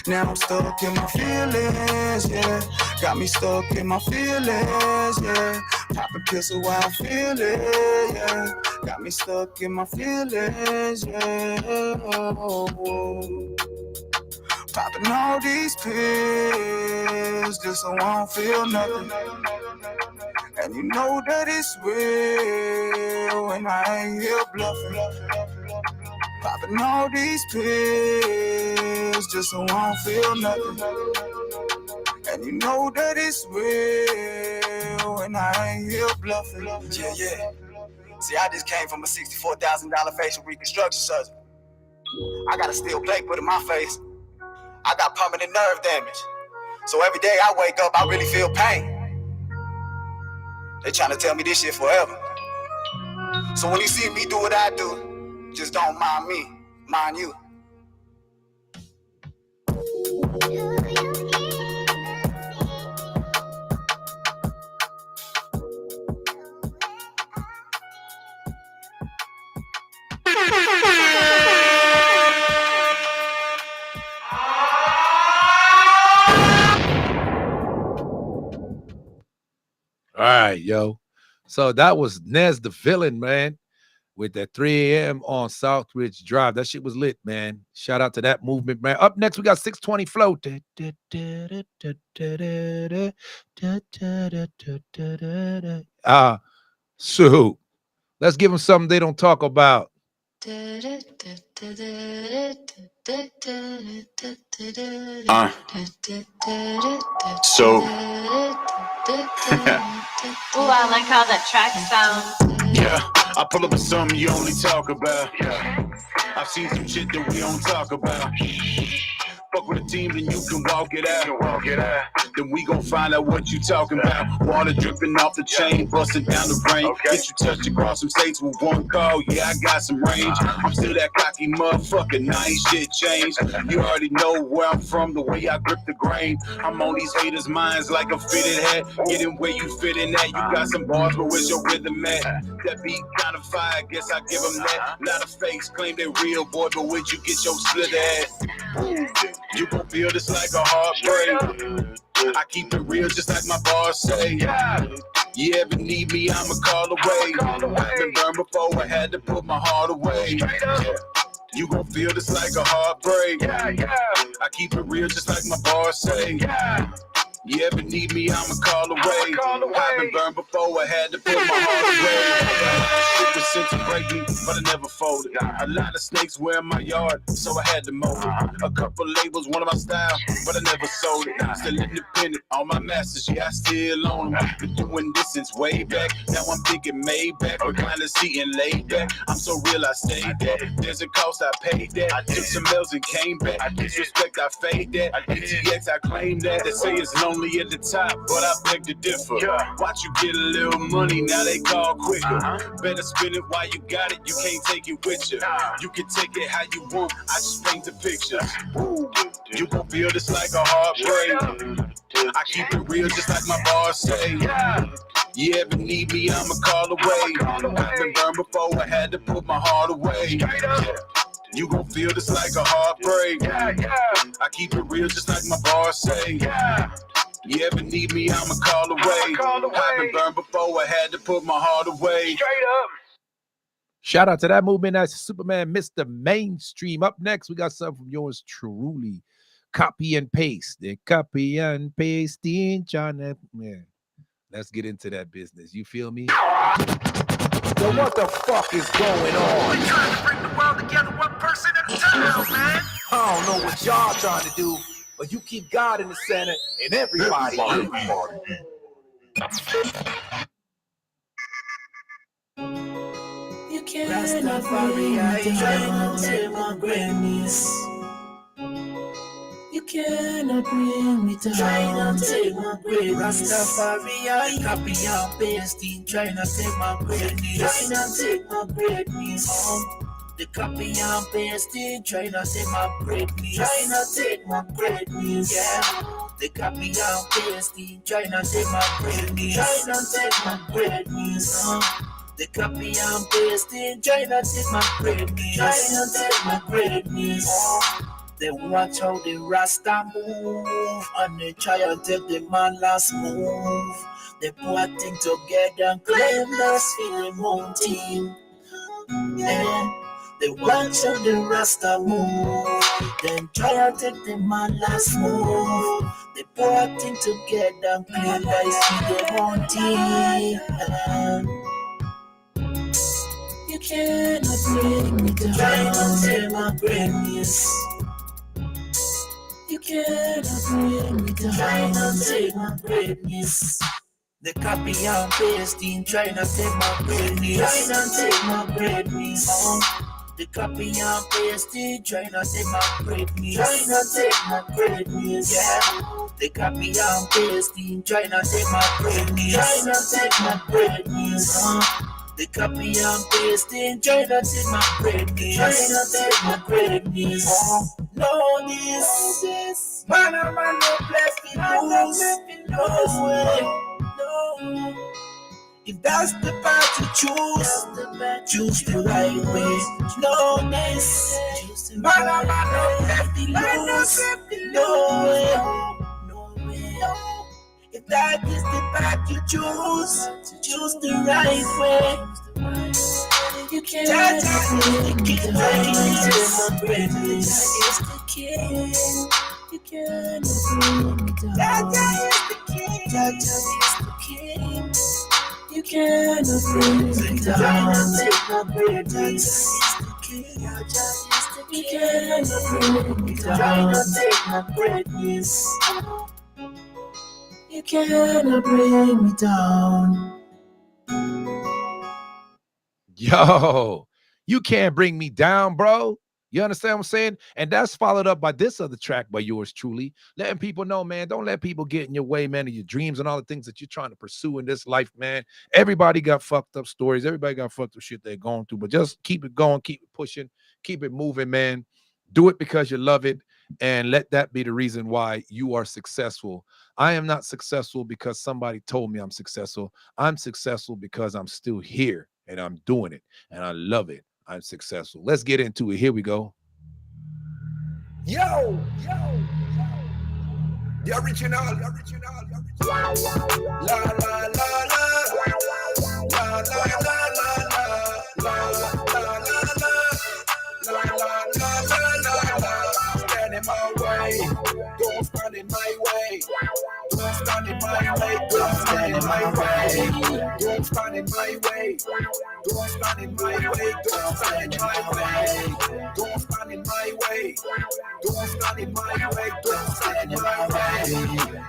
Now I'm stuck in my feelings, yeah. Got me stuck in my feelings, yeah. Popping pills while I feel it, yeah. Got me stuck in my feelings, yeah. Popping all these pills just so I don't feel nothing. And you know that it's real and I ain't here bluffing. Popping all these pills just so I don't feel nothing. And you know that it's real and I ain't here bluffing. Yeah. See, I just came from a $64,000 facial reconstruction surgery. I got a steel plate put in my face. I got permanent nerve damage. So every day I wake up, I really feel pain. They trying to tell me this shit forever. So when you see me do what I do, just don't mind me, mind you. All right, yo. So that was Nez the Villain, man, with that 3 a.m. on Southridge Drive. That shit was lit, man. Shout out to that movement, man. Up next, we got 620 Flow. So let's give them something they don't talk about. Oh, I like how that track sounds. Yeah, I pull up with something you only talk about. I've seen some shit that we don't talk about. Fuck with a team, then you can walk it out. Then we gon' find out what you talking about. Water dripping off the chain, busting down the rain. Get you touched across some states with one call. Yeah, I got some range. I'm still that cocky motherfucker. Now ain't shit changed. You already know where I'm from, the way I grip the grain. I'm on these haters' minds like a fitted hat. Getting where you fit in at. You got some bars, but where's your rhythm at? That beat kind of fire, guess I give them that. Lot of fakes claim they real, boy, but where'd you get your slit at? You gon' feel this like a heartbreak. I keep it real just like my boss say. You ever need me, I'ma call away. I've been burned before, I had to put my heart away. You gon' feel this like a heartbreak. I keep it real just like my bars say. You ever need me, I'ma call away. I've been burned before, I had to put my heart away. Shit was sent to break me, but I never folded. A lot of snakes were in my yard, so I had to mow it. A couple labels, one of my style, but I never sold it. Still independent, all my masters, yeah, I still own them. Been doing this since way back, now I'm thinking Maybach. Recliner seat and laid back, I'm so real, I stayed there. There's a cost, I paid that. I took some L's and came back. Disrespect, I fade that. ATX, I claim that. They say it's lonely at the top, but I beg to differ. Watch you get a little money, now they call quicker. Better spend it while you got it, you can't take it with you. You can take it how you want, I just paint the picture. You gon' feel this like a heartbreak. I keep it real just like my bars say. You ever need me, I'ma call away. I've been burned before, I had to put my heart away. You gon' feel this like a heartbreak. I keep it real just like my bars say. You ever need me, I'ma call away. I've been burned before, I had to put my heart away. Shout out to that movement. That's Superman, Mr. Mainstream. Up next, we got something from yours truly. Copy and paste. The copy and pasting. John, man, let's get into that business. You feel me? So what the fuck is going on? We're trying to bring the world together one person at a time, man. I don't know what y'all trying to do, but you keep God in the center and everybody. You cannot bring me down to my greatness. You cannot bring me down. Try not take my greatness. Rastafari, copy and pasting. Try not take my greatness. Try not take my greatness. The copy and pasting. Try not take my greatness. Try not take my greatness. Yeah. The copy and pasting. Try not take my greatness. Try not take my greatness. The copy and pasting. Try not take my greatness. Try not take my greatness. They watch how the Rasta move, and they try and take the man last move. They put things together and claim that's for the mountain. And they watch how the Rasta move, then try and take the man last move. They put things together and claim that's for the mountain. You cannot bring me down. Try to take my greatness. You cannot bring me down. Try not take my greatness. The copy and pasting. Try not take my greatness. Try not take my greatness. The copy and pasting. Try not take my greatness. Try not take my greatness. Yeah. The copy and pasting. Try not take my greatness. Try not take my greatness. The copy and pasting. Try not take my greatness. Try not take my greatness. Know this, man, I'm no place to lose. No way, no. If that's the path to choose the right way. Know this, man, I'm no place to lose. No way. If that is the path you choose the right way. You can't keep breaking my greatness. Is the king. You can't bring me down. Jaja is the king. Jaja is the king. You can't bring me down. Take my greatness. Jaja is the king. You can't bring me down. Try not take my greatness. You cannot bring me down. Yo, you can't bring me down, bro. You understand what I'm saying? And that's followed up by this other track by yours truly, letting people know, man, don't let people get in your way, man, of your dreams and all the things that you're trying to pursue in this life, man. Everybody got fucked up stories. Everybody got fucked up shit they're going through, but just keep it going, keep it pushing, keep it moving, man. Do it because you love it, and let that be the reason why you are successful. I am not successful because somebody told me I'm successful. I'm successful because I'm still here and I'm doing it and I love it. I'm successful. Let's get into it. Here we go. Yo. The original. La la la la. La la la la la. La la la la la. Stand in my way. Don't stand in my way. Don't stand in my way. Don't stand in my way. Don't stand in my way. Don't stand in my way. Don't stand in my way. Don't stand in my way. Don't stand in my way. Don't stand in my way.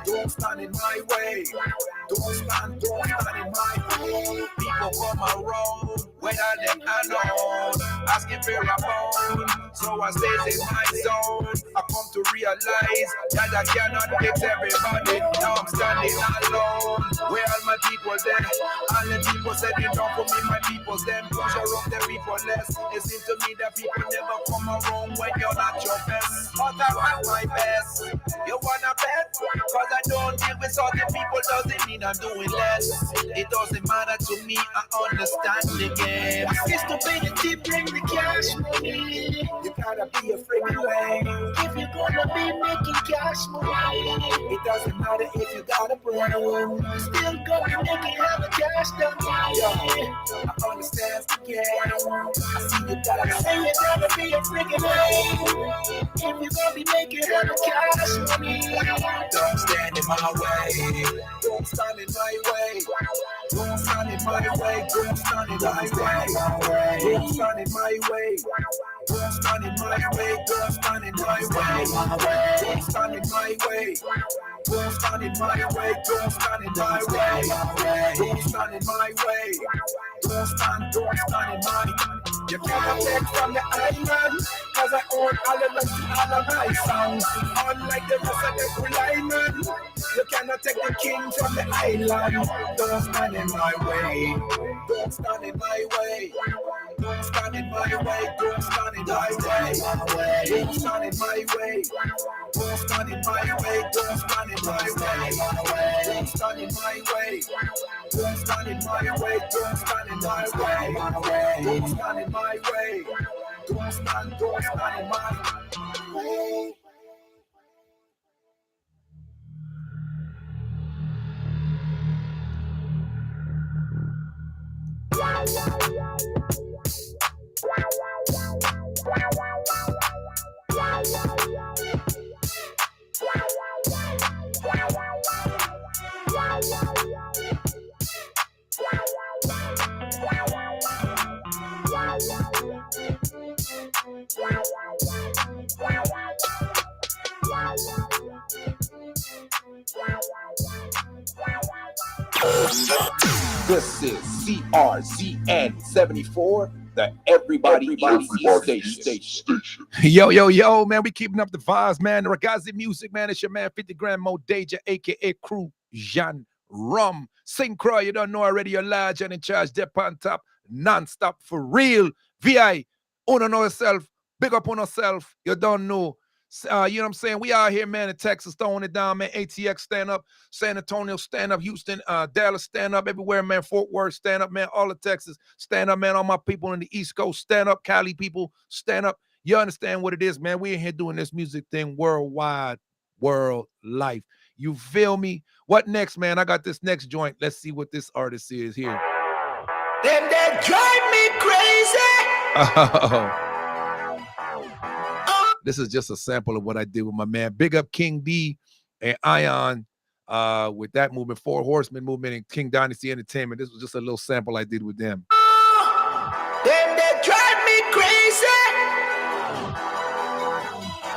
Don't stand in my way. Don't stand in my way. People come around, whether them alone, asking for a phone. So I stay in my zone. I come to realize that I cannot fix everybody. Now I'm standing alone. Where all my people there? All the people said it don't for me, my people's them. Pressure up the people less. It seems to me that people never come around when you're not your best. But I want my best. You wanna bet? Cause I don't deal with other people doesn't mean I'm doing less. It doesn't matter to me, I understand the game. Stupidity bring the cash money. You gotta be a freaking lame. If you're gonna be making cash money, it doesn't matter if you got a brain. Still gonna be making hella cash down here. I understand the game. I see you gotta say you gotta be a freaking lame. If you're gonna be making hella cash money, don't stand in my way. Don't stand in my way. Don't stand in my way. Don't stand in my way. Don't stand in my way. Don't stand in my way. Don't stand in my way. Don't stand in my way. Don't stand in my way. Don't stand in my way. Don't stand in my way. Don't stand in my. You cannot take from the island, cause I own all the rights to all of my songs. Unlike the rest of the cool island, you cannot take the king from the island. Don't stand in my way. Don't stand in my way. Don't stand in my way. Don't stand in my way. Don't stand in my way. Don't stand in my way. Don't stand in my way. Don't stand in my way. Don't stand in my way. Don't stand in my way. Don't stand in my way. Don't stand in my way. This is CRZN 74, the Everybody Eats Station. Yo, man, we keeping up the vibes, man. The Ragazzi music, man. It's your man, 50 Grand Modeja, aka Crew Jean Rum. Synchro, you don't know already, you're large and in charge, dep on top, non-stop for real. VI, own on yourself, big up on yourself, you don't know. You know what I'm saying? We out here, man, in Texas, throwing it down, man. ATX, stand up. San Antonio, stand up. Houston, Dallas, stand up. Everywhere, man. Fort Worth, stand up, man. All of Texas, stand up, man. All my people in the East Coast, stand up. Cali people, stand up. You understand what it is, man. We in here doing this music thing worldwide, world life. You feel me? What next, man? I got this next joint. Let's see what this artist is here. Them that drive me crazy. Oh. This is just a sample of what I did with my man. Big up King D and Ion with that movement, Four Horsemen movement, and King Dynasty Entertainment. This was just a little sample I did with them. Them that drive me crazy.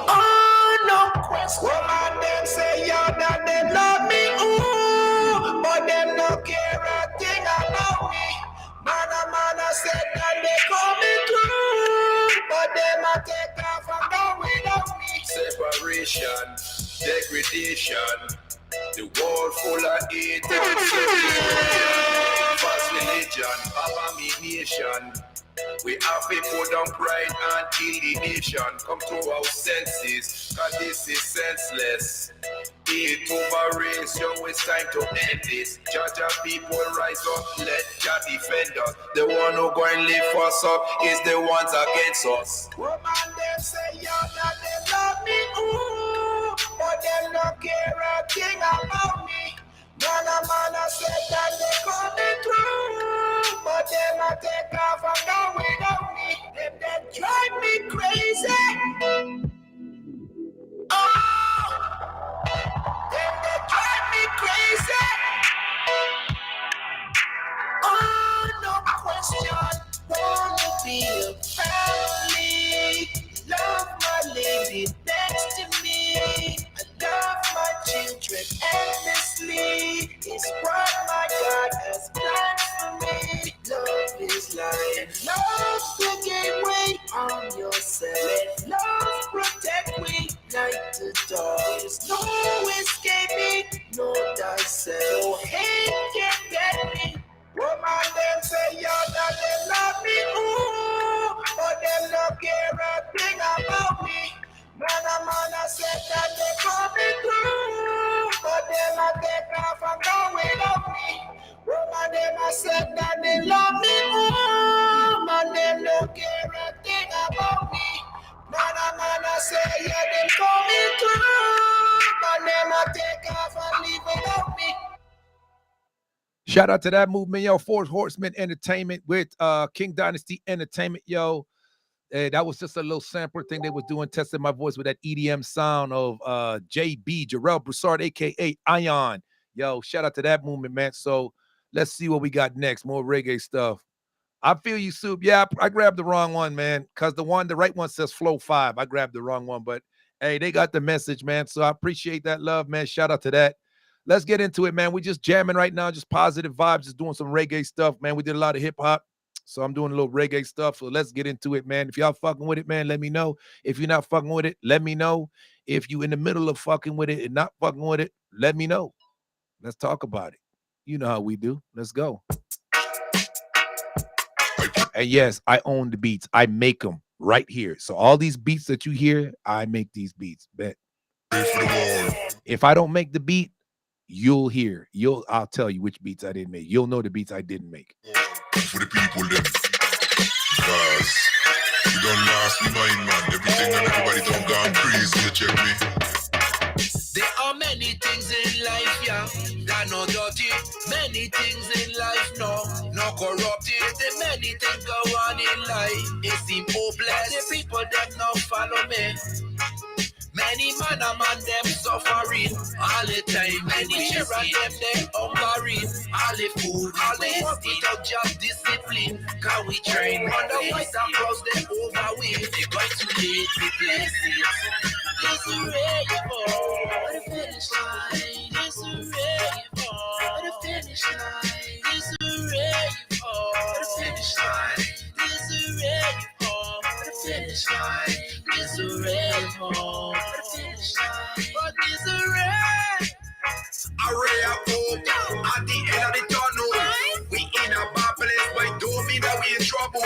Oh, no question. Woman, them say, yo, that they love me, ooh, but them no care a thing about me. Man, I said that they call me through, but them a take off and go without me. Separation, degradation, the world full of hate and separation, false religion, abomination. We have to put down pride and kill the nation. Come to our senses, cause this is senseless. It over race, yo, it's time to end this. Judge people rise up, let Jah defend us. The one who going lift us up is the ones against us. Woman, them say, yo, that they love me, ooh, but them don't care a thing about me. Man, I said that they coming through, but them a take off and go without me. Them that drive me crazy. Shout out to that movement, yo. Four Horsemen Entertainment with King Dynasty Entertainment, yo. That was just a little sampler thing they was doing, testing my voice with that EDM sound of JB, Jarrell Broussard, aka Ion. Yo, shout out to that movement, man. So let's see what we got next. More reggae stuff. I feel you, Soup. Yeah, I grabbed the wrong one, man. Because the right one says Flow 5. I grabbed the wrong one, but hey, they got the message, man. So I appreciate that love, man. Shout out to that. Let's get into it, man. We just jamming right now, just positive vibes, just doing some reggae stuff, man. We did a lot of hip hop, so I'm doing a little reggae stuff. So let's get into it, man. If y'all fucking with it, man, let me know. If you're not fucking with it, let me know. If you in the middle of fucking with it and not fucking with it, let me know. Let's talk about it. You know how we do. Let's go. And yes, I own the beats. I make them right here. So all these beats that you hear, I make these beats. Bet. If I don't make the beat, you'll hear. I'll tell you which beats I didn't make. You'll know the beats I didn't make. For the people then, because you don't last me mind, man. Everything and everybody don't go crazy. You check me. There are many things in life, yeah, that no dirty. Many things in life, no corrupted. There many things go on in life. It seem hopeless. The people them not follow me. Many man them suffering all the time. Many children them they hungering. All the food, all the work without just discipline. Can we train? Wonder why some cross they overweight. They going to lead the places. It's a rainbow. The finish line. It's a rainbow. The finish line. It's a rainbow. The finish line. It's a rainbow. The finish line. It's a rainbow. But it's a ray. A ray of hope at the end of the tunnel. We in a bad place, but don't mean that we in trouble.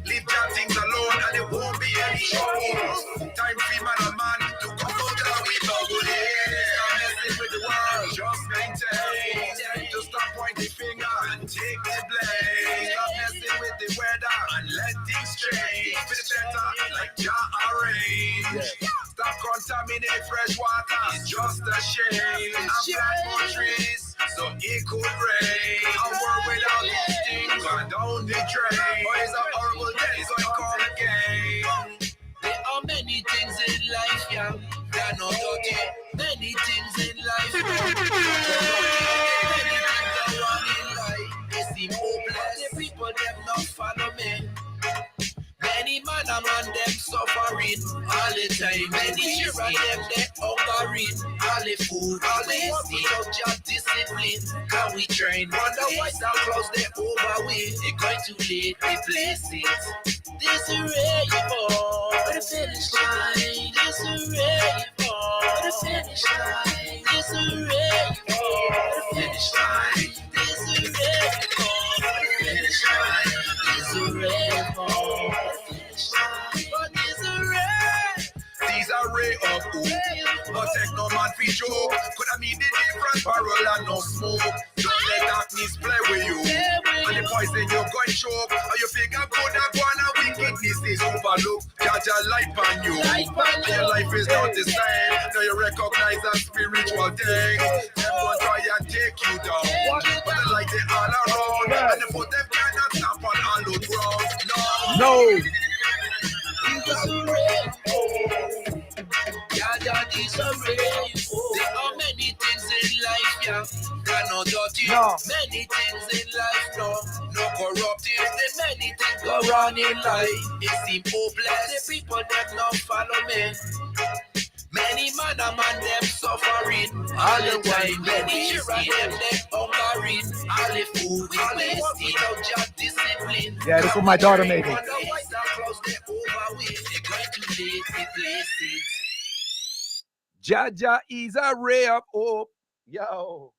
Leave that things alone and there won't be any trouble. Time for man and man to come out of we bubble. Stop messing with the world, just maintain. Just stop pointing finger and take the blame. Stop messing with the weather and let things change. For the better, like Jah arrange. Stop contaminate fresh water. It's just a shame. I'm plant more trees, so it could rain. I work without these things, but down the drain. But it's a horrible day, so I call again. There are many things in life, yeah, that are not dirty. Many things in life, many things are wrong in life. They seem hopeless. The people them not follow me. Many man them suffering all the time. Many children them they hungering. All the food, all the work without just discipline. Can we train? Wonder why some close they overweight. They going to lead the places. This a rainbow. The finish line. This a rainbow. The finish line. This a rainbow. The finish line. This a rainbow. The finish line. This a rainbow. These are ray of hope, but take no man for joke. Could I mean the different parole and no smoke? Don't let darkness play with you, and the poison you're going choke. Or you figure good and one and wickedness is overlooked. Judge a light on you, and your life is not the same. Now you recognize a spiritual thing. Them going try and take you down, but the light they all around, and the foot them cannot stamp on hallowed ground. No. There are many things in life, yeah, that are not dirty. Many things in life, no corrupted. There many things go wrong in life. It seem hopeless. The people them not follow me. Many man them suffering all the time. Many children them they hungering. All the food, all the work without just discipline. Yeah, this is what my daughter made me. Jaja is a ray of hope. Yo.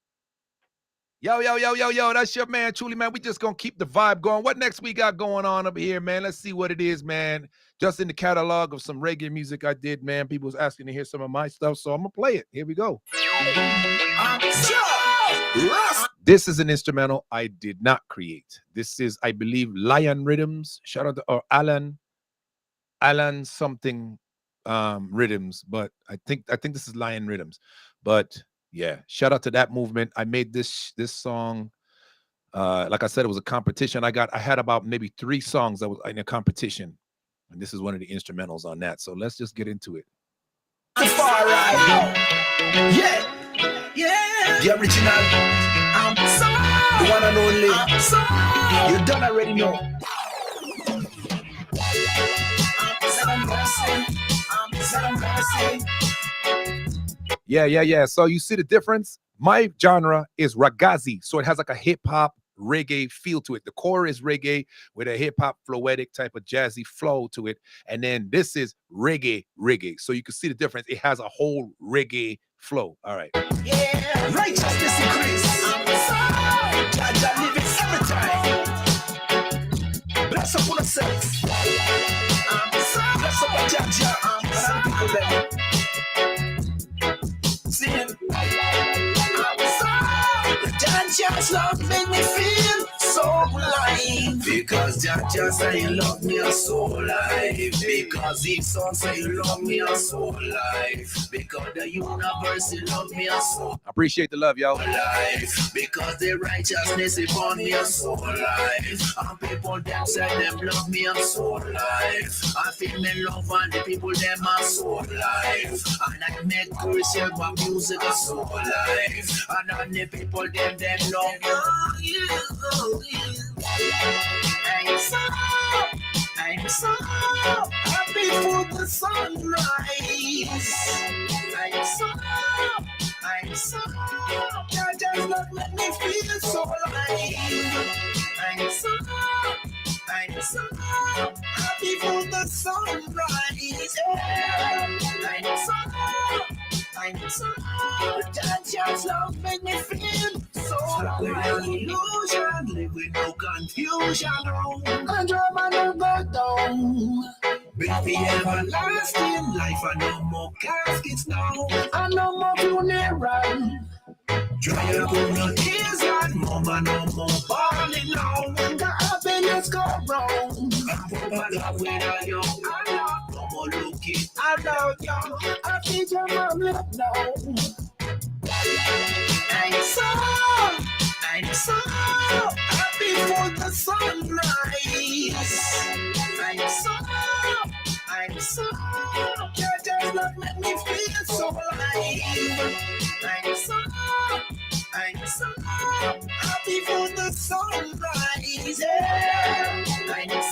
That's your man, truly, man. We just gonna keep the vibe going. What next we got going on up here, man? Let's see what it is, man. Just in the catalog of some reggae music I did, man. People was asking to hear some of my stuff, so I'm gonna play it. Here we go. This is an instrumental I did not create. This is, I believe, Lion Rhythms. Shout out to or Alan something Rhythms, but I think this is Lion Rhythms. But yeah, shout out to that movement. I made this song Like I said, it was a competition. I had about maybe 3 songs that was in a competition, and this is one of the instrumentals on that. So let's just get into it. Far right. Yeah. The original. The one and only. You don't already know. Yeah. So you see the difference? My genre is ragazzi, so it has like a hip hop reggae feel to it. The core is reggae with a hip hop floetic type of jazzy flow to it, and then this is reggae. So you can see the difference. It has a whole reggae flow. All right. Yeah, righteousness increase. Jaja living every time. Bless up on yourself. Bless up on Jaja. And people there. Sing. Jaja's love make me feel so alive. Because Jaja say you love me so alive. Because his son say you love me so alive. Because the universe you love me so I appreciate the love, yo. alive. Because the righteousness upon me so alive. And people them say them love me so alive. I feel me love and the people them are so alive. And I make Christian my music so alive. And all the people them love you. I'm so happy for the sunrise. I'm so that does not make me feel so alive. I'm so happy for the sunrise. I'm so that just love make me feel so alive. Illusion, live with no confusion. And drama no go down. Baby, everlasting life, and no more caskets now, and no more funeral. Dry up on your tears and mama, no more balling now. The happiness go wrong. I'm love without you. No more looking about you. I think your mom left now. I'm so happy for the sunrise. I'm so your does not make me feel so alive. I'm so happy for the sunrise. I'm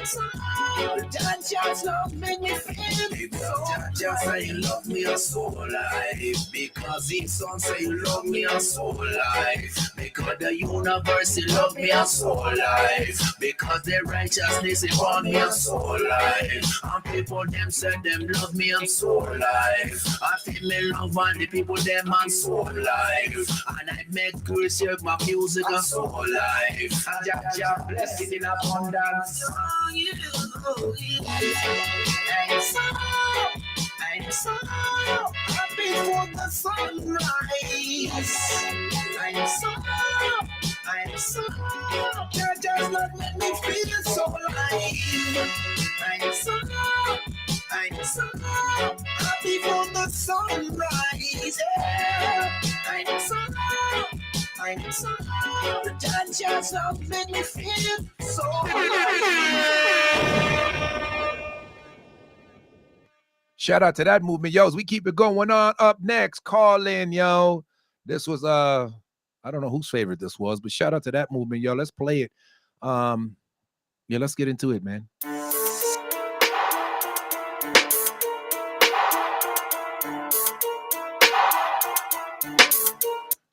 so that just love make me feel so. Just say you love me so alive. Because his son say you love me so alive. Because the universe you love me so alive. Because the righteousness is on me so alive. And people them say them love me so alive. I feel me love and the people them are so alive. And I make Chris hear my music so alive. And Jaja blessing in abundance. I'm so happy for the sunrise. I'm so that does not make me feel so alive. I'm so happy for the sunrise. I'm so that just not make me feel so alive. Shout out to that movement, yo. As we keep it going on. Up next, call in, yo. This was I don't know whose favorite this was, but shout out to that movement, yo. Let's play it. Yeah, let's get into it, man.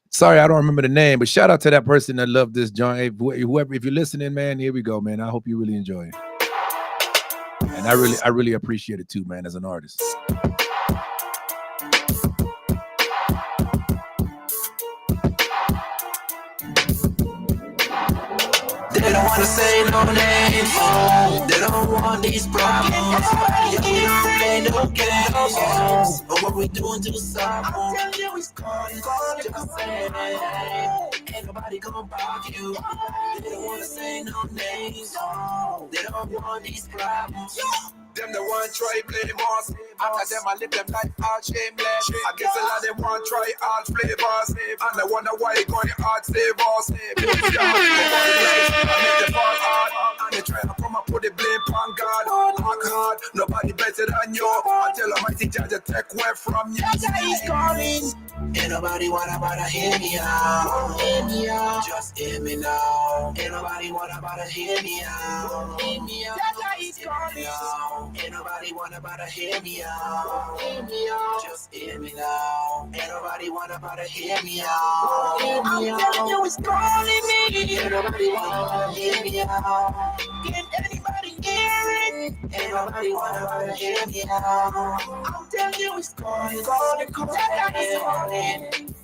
Sorry, I don't remember the name, but shout out to that person that loved this joint. Hey, whoever, if you're listening, man, here we go, man. I hope you really enjoy it. And I really appreciate it too, man, as an artist. They don't wanna say no names, oh. They don't want these problems. You don't play no games, but what we doing to the side? I'm telling you, it's gone. Just say, ain't nobody gonna bother you. They don't wanna say no names, oh. They don't want these problems. Them the one try play boss. After them I live them life all shameless. I guess a lot of them want try all flavors. And I wonder why it going hard save us. I make them fall hard. And they try to come and put the blame on God. Work hard, nobody better than you. I tell Almighty Jah to take away from you. Jah is calling. Ain't nobody wanna hear me out. Hear me out. Just hear me now. Ain't nobody wanna hear me out. Hear me out. Jah is calling. Ain't nobody wanna hear me out. Hear me out. Just hear me now. Ain't nobody wanna hear me out. Hear me out. I'm telling you, it's calling me. Ain't nobody wanna hear me out. Can anybody hear it? Ain't nobody wanna hear me out. I'm telling you, it's calling. Jah is calling.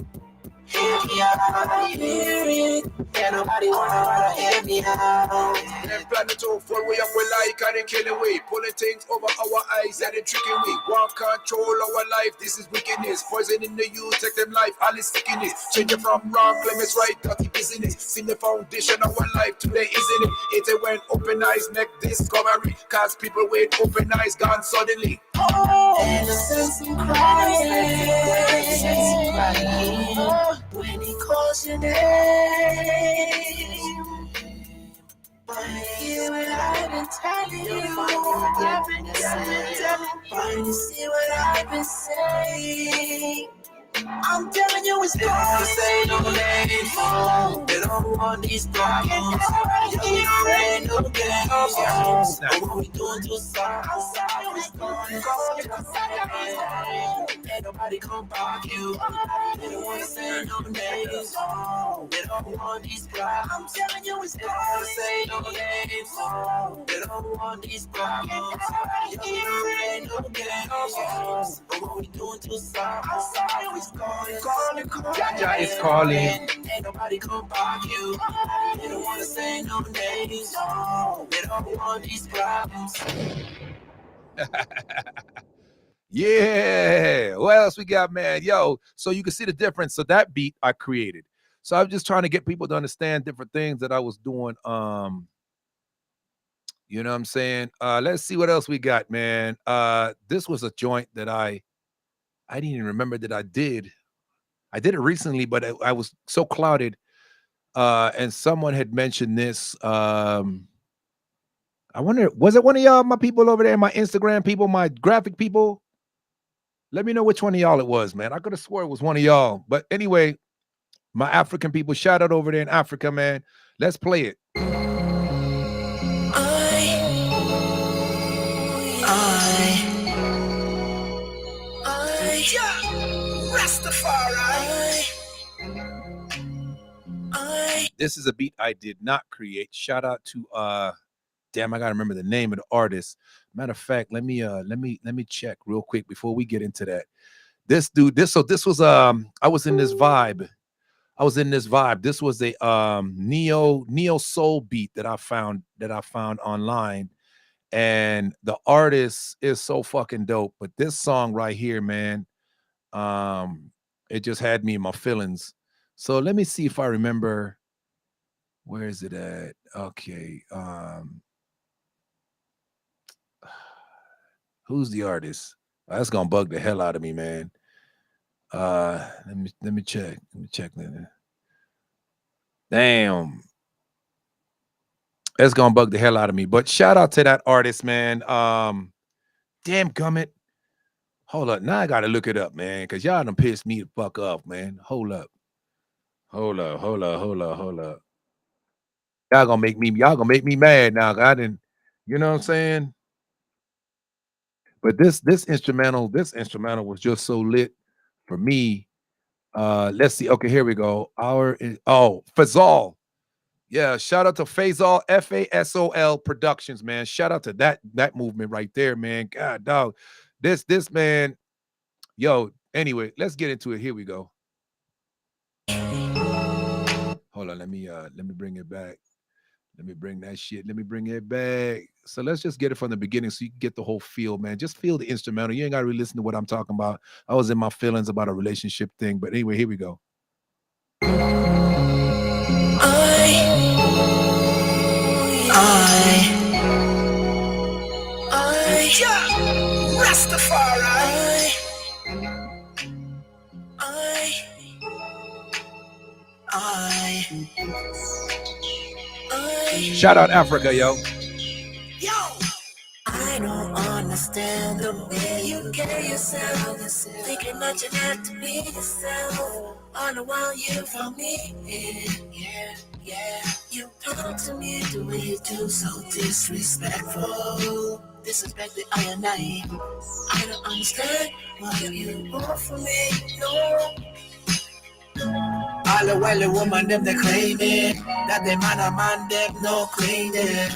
Hear me out, hear it. Ain't nobody wanna hear me out. Them planning to fall way up we like and then kill away. Pulling things over our eyes and then tricking we. Want control our life, this is wickedness. Poison in the youth, take them life, all is stickiness. Change it from wrong, claim it's right, dirty business. See the foundation of our life today, isn't it? It's when open eyes make discovery. Cause people with open eyes gone suddenly. Innocence and crying. When he calls your name, but hear what I've been telling you. I've been telling you, see what I've been saying. I'm telling you, it's not to say no name. They don't want these problems. You ain't no games. What we doing to solve? Ain't nobody come back you. They don't want to say no names. They don't want these problems. I'm telling you, it's not to say no names. They don't want these problems. You ain't no games. What we doing to solve? Calling. Jah is calling. Ain't nobody come back you. They don't want to say no names. They don't want these problems. Yeah. What else we got, man? Yo, so you can see the difference. So that beat I created. So I'm just trying to get people to understand different things that I was doing. You know what I'm saying? Let's see what else we got, man. This was a joint that I didn't even remember that I did. I did it recently, but I was so clouded. And someone had mentioned this. I wonder, was it one of y'all, my people over there, my Instagram people, my graphic people? Let me know which one of y'all it was, man. I could have swore it was one of y'all. But anyway, my African people, shout out over there in Africa, man. Let's play it. This is a beat I did not create. Shout out to damn, I gotta remember the name of the artist. Matter of fact, let me check real quick before we get into that. This dude, this was I was in this vibe. This was a neo soul beat that I found online. And the artist is so fucking dope. But this song right here, man, it just had me in my feelings. So let me see if I remember. Where is it at? Okay. Who's the artist? That's gonna bug the hell out of me, man. Let me check. Damn. That's gonna bug the hell out of me. But shout out to that artist, man. Damn gummit. Hold up. Now I gotta look it up, man, because y'all done pissed me the fuck off, man. Hold up. Y'all gonna make me mad now. I didn't, you know what I'm saying? But this instrumental was just so lit for me. Let's see. Okay, here we go. Fazol. Yeah, shout out to Fazol, FASOL Productions, man. Shout out to that movement right there, man. God, dog. This man, yo. Anyway, let's get into it. Here we go. Hold on, let me bring it back. Let me bring that shit. Let me bring it back. So let's just get it from the beginning so you can get the whole feel, man. Just feel the instrumental. You ain't got to really listen to what I'm talking about. I was in my feelings about a relationship thing. But anyway, here we go. Rastafari. Shout out Africa, yo. I don't understand the way you carry yourself. Thinking that you have to be yourself. All the while you found me. Yeah. You talk to me the way you do, so disrespectful. Disrespect the I and I don't understand why you want from me. No. All the while the woman them they claiming that the man a man them no claiming.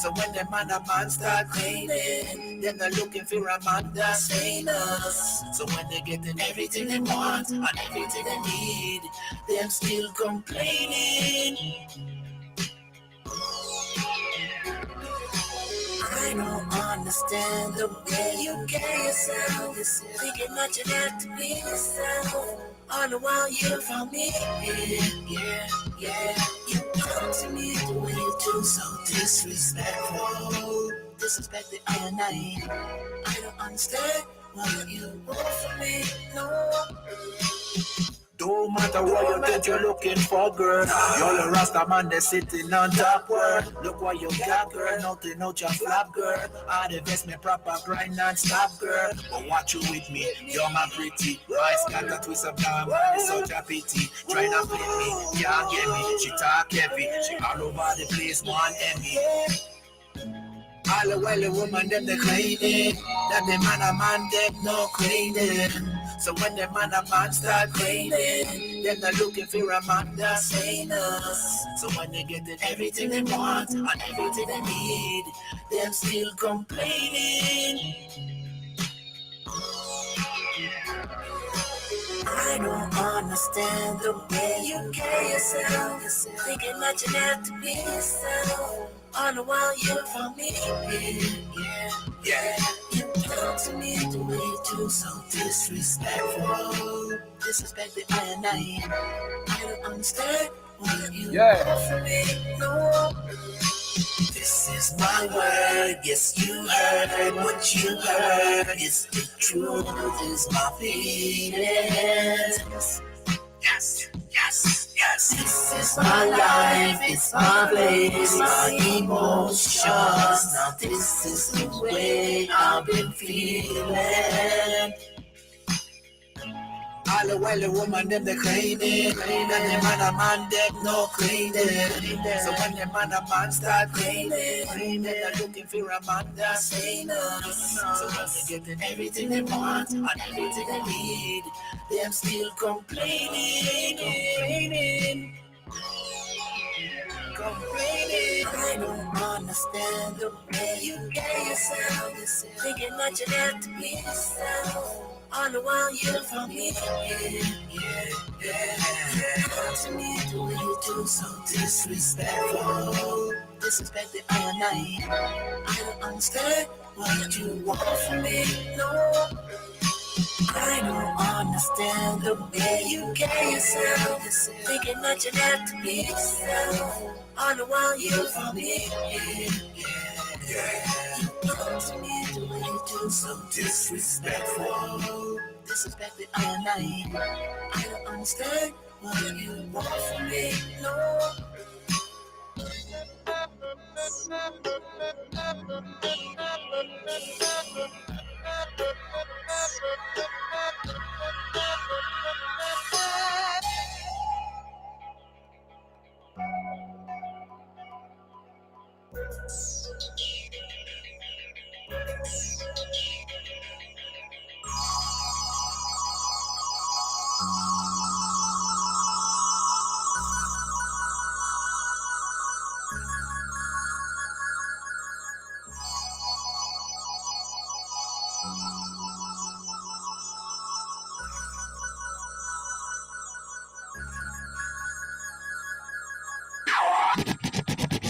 So when the man a man start claiming, then they're looking for a man that's famous. So when they getting everything they want and everything they need, them still complaining. I don't understand the way you carry yourself. Thinking that you have to be yourself. All the while you found me. Yeah. You come to me the way you do, so disrespectful. Disrespect the I and I don't understand what you want from me. No. Don't matter what you think you're looking for, girl. You're a Rasta man that's sitting on top, girl. Look what you got, girl. Nothing, no just flap, girl. I invest me proper grind non-stop, girl. But watch you with me, you're my pretty. Rice got a twist of time, it's such a pity. Try not to me, can't get me. She talk heavy, she all over the place, one enemy. All the while the woman them they claiming that the man a man them no claiming. So when the man a man start claiming, then they're looking for a man that's famous. So when they getting everything they want and everything they need, them still complaining. I don't understand the way you carry yourself. Thinking that you have to be yourself. All the while you found me. Yeah. You come to me the way you do, so disrespectful. Disrespect the I and I don't understand what you want from me. No. This is my word, yes you heard what you heard. It's the truth, is my feelings. Yes. This is my life, it's my place, my emotions. Now this is the way I've been feeling. All the while the woman them they claiming that the man a man them no claiming. So when the man a man start claiming, they're looking for a man that's famous. So when they getting everything they want and everything they need, them still complaining. I don't understand the way you carry yourself. Thinking that you have to be yourself. All the while you found me. Yeah. Come to me the way you do, so disrespectful. Disrespect the I and I don't understand what you want from me. No. I don't understand the way you carry yourself. Thinking that you have to be yourself. All the while you found me. Yeah. You come to me the way you do, so disrespectful. Disrespect the I and I don't understand what you want from me. No.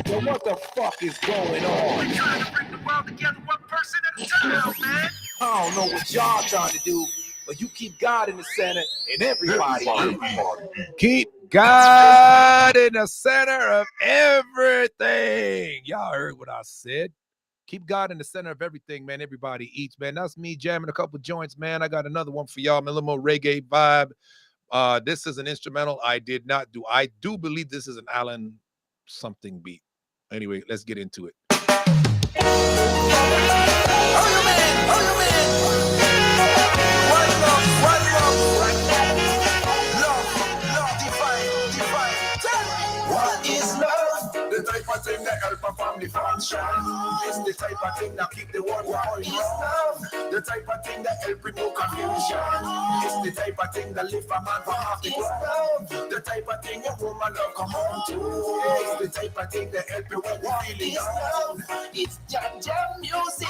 Yo, what the fuck is going on? We're trying to bring the world together one person at a time, man. I don't know what y'all trying to do, but you keep God in the center and everybody. Keep God in the center of everything. Y'all heard what I said. Keep God in the center of everything, man. Everybody eats, man. That's me jamming a couple joints, man. I got another one for y'all, man. A little more reggae vibe. This is an instrumental I did not do. I do believe this is an Alan something beat. Anyway, let's get into it. What is love? The type of thing that help a family function. It's the type of thing that keep the world going round. The type of thing that help remove confusion. It's the type of thing that lift a man from off the ground. The type of thing a woman love come home to. It's the type of thing that help you when you're feeling down. It's jam jam music.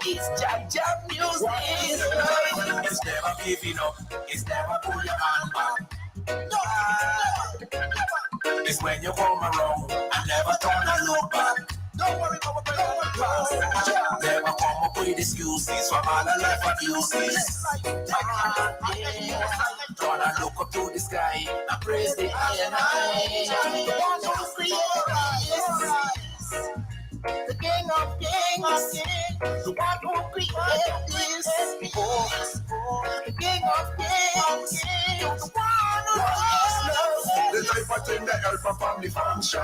It's jam jam music. It's never giving up. It's never pull your hand back. It's when you come around and never turn and look back. Don't worry about the past. Never come up with excuses for all the life abuses. Gonna look up to the sky and praise the iron eye. The king of kings, the one who created this. The king of kings, the one who the type of thing that help a family function.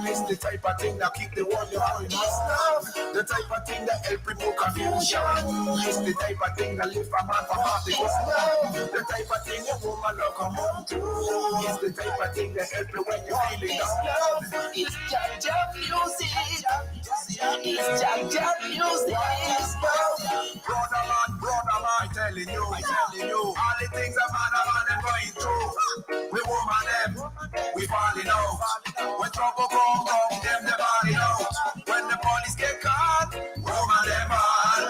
It's the type of thing that keep the world going. The type of thing that help remove confusion. It's the type of thing that lift a man from off the ground. The type of thing a woman love come home to. It's the type of thing that help you when you're feeling down. It's jam jam music. It's jam jam music. Brother man, telling you, all the things a man is going through. We woman them, we falling out. When trouble come, them the body out. When the police get caught, woman them all.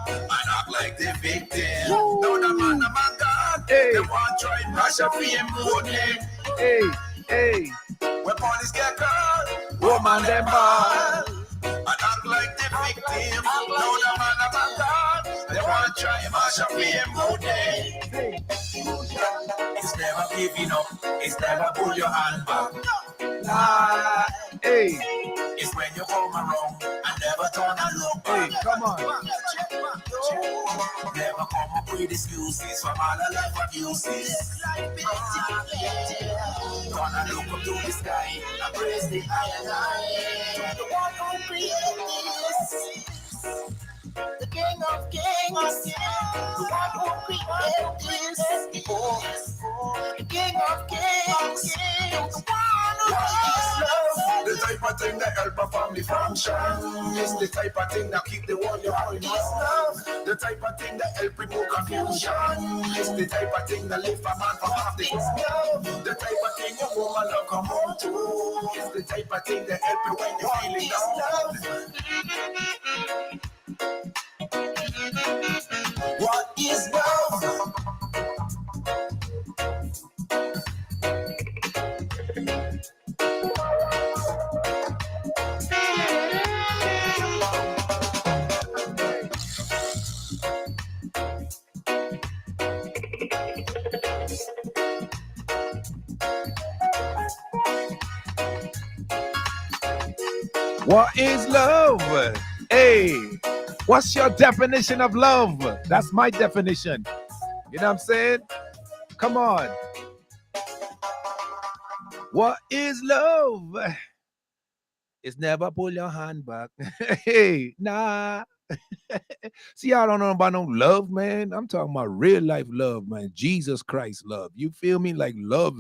I act like the victim. No, the man God. They want to try and mash up him good name. Hey. When police get caught, woman them all. I act like the victim. No, the man God. They want to try and mash up him good name. It's never giving up. It's never pull your hand back. It's when you come around and never turn and look back. Come on. Never come up with excuses from all the life abuses. Gonna look up to the sky and praise the iron eye. The one who created this. The king of kings, the one who created this. The king of kings, the one who the type of thing that help a family function. It's the type of thing that keep the world going. The type of thing that help remove confusion. It's the type of thing that lift a man from off the ground. The type of thing a woman love come home to. It's the type of thing that help you when you're feeling down. What is love? What is love? Hey, what's your definition of love? That's my definition. You know what I'm saying? Come on. What is love? It's never pull your hand back. Hey, nah. See, I don't know about no love, man. I'm talking about real life love, man. Jesus Christ love. You feel me? Like love.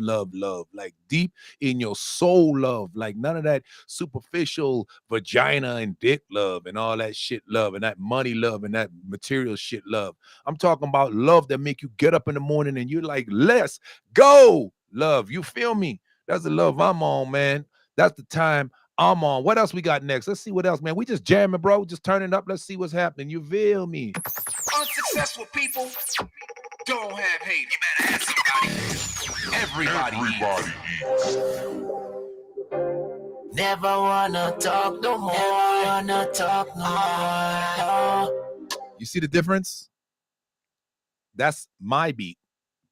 Like deep in your soul love. Like none of that superficial vagina and dick love and all that shit love and that money love and that material shit love. I'm talking about love that make you get up in the morning and you're like, let's go. Love. You feel me? That's the love I'm on, man. That's the time I'm on. What else we got next? Let's see what else, man. We just jamming, bro. Just turning up. Let's see what's happening. You feel me? Unsuccessful people don't have hate. You better ask somebody. Everybody. Never wanna talk no more. Never wanna talk no more. You see the difference? That's my beat.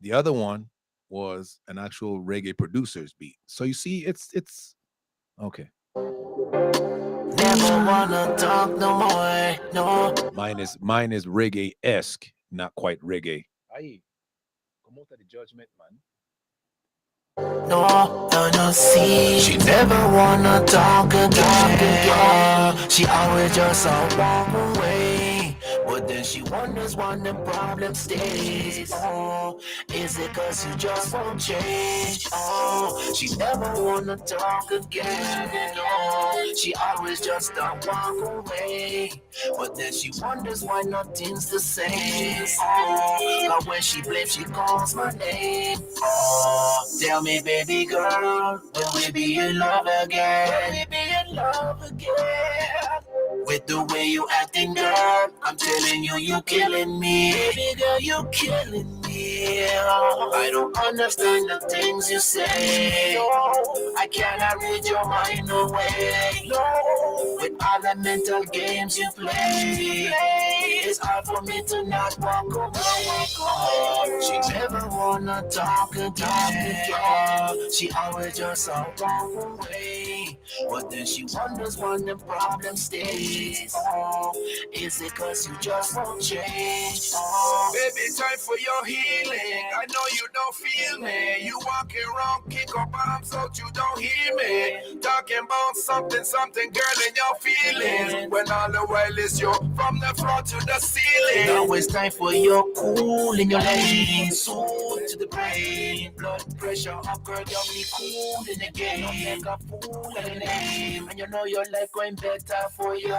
The other one was an actual reggae producer's beat. So you see, it's okay. Never never wanna talk no more. No. Mine is reggae-esque, not quite reggae. Ahí. ¿Cómo está the judgment, man? No, see. She never wanna talk again. She always just walk away. But then she wonders when the problem stays. Oh, is it cause you just won't change? Oh, she never wanna talk again. No, she always just walk away. But then she wonders why nothing's the same. Oh, but when she blames, she calls my name. Oh, tell me, baby girl, will we be in love again? Will we be in love again? With the way you acting, girl, I'm telling you, you killing me. Baby girl, you killing me. I don't understand the things you say. I cannot read your mind away. With all the mental games you play, it's hard for me to not walk away. She never wanna talk again. She always just walk away. But then she wonders when the problem stays. Oh, is it cause you just won't change? Oh, Baby, time for your healing. I know you don't feel me. You walking wrong, kick up arms out, you don't hear me. Talking about something, girl, in your feelings. When all the while is you from the floor to the ceiling. now it's time for your cool in your lane. Soul to the brain. Blood pressure up, girl, you'll be cool in the game. Don't make a fool of the name. And you know your life going better for you.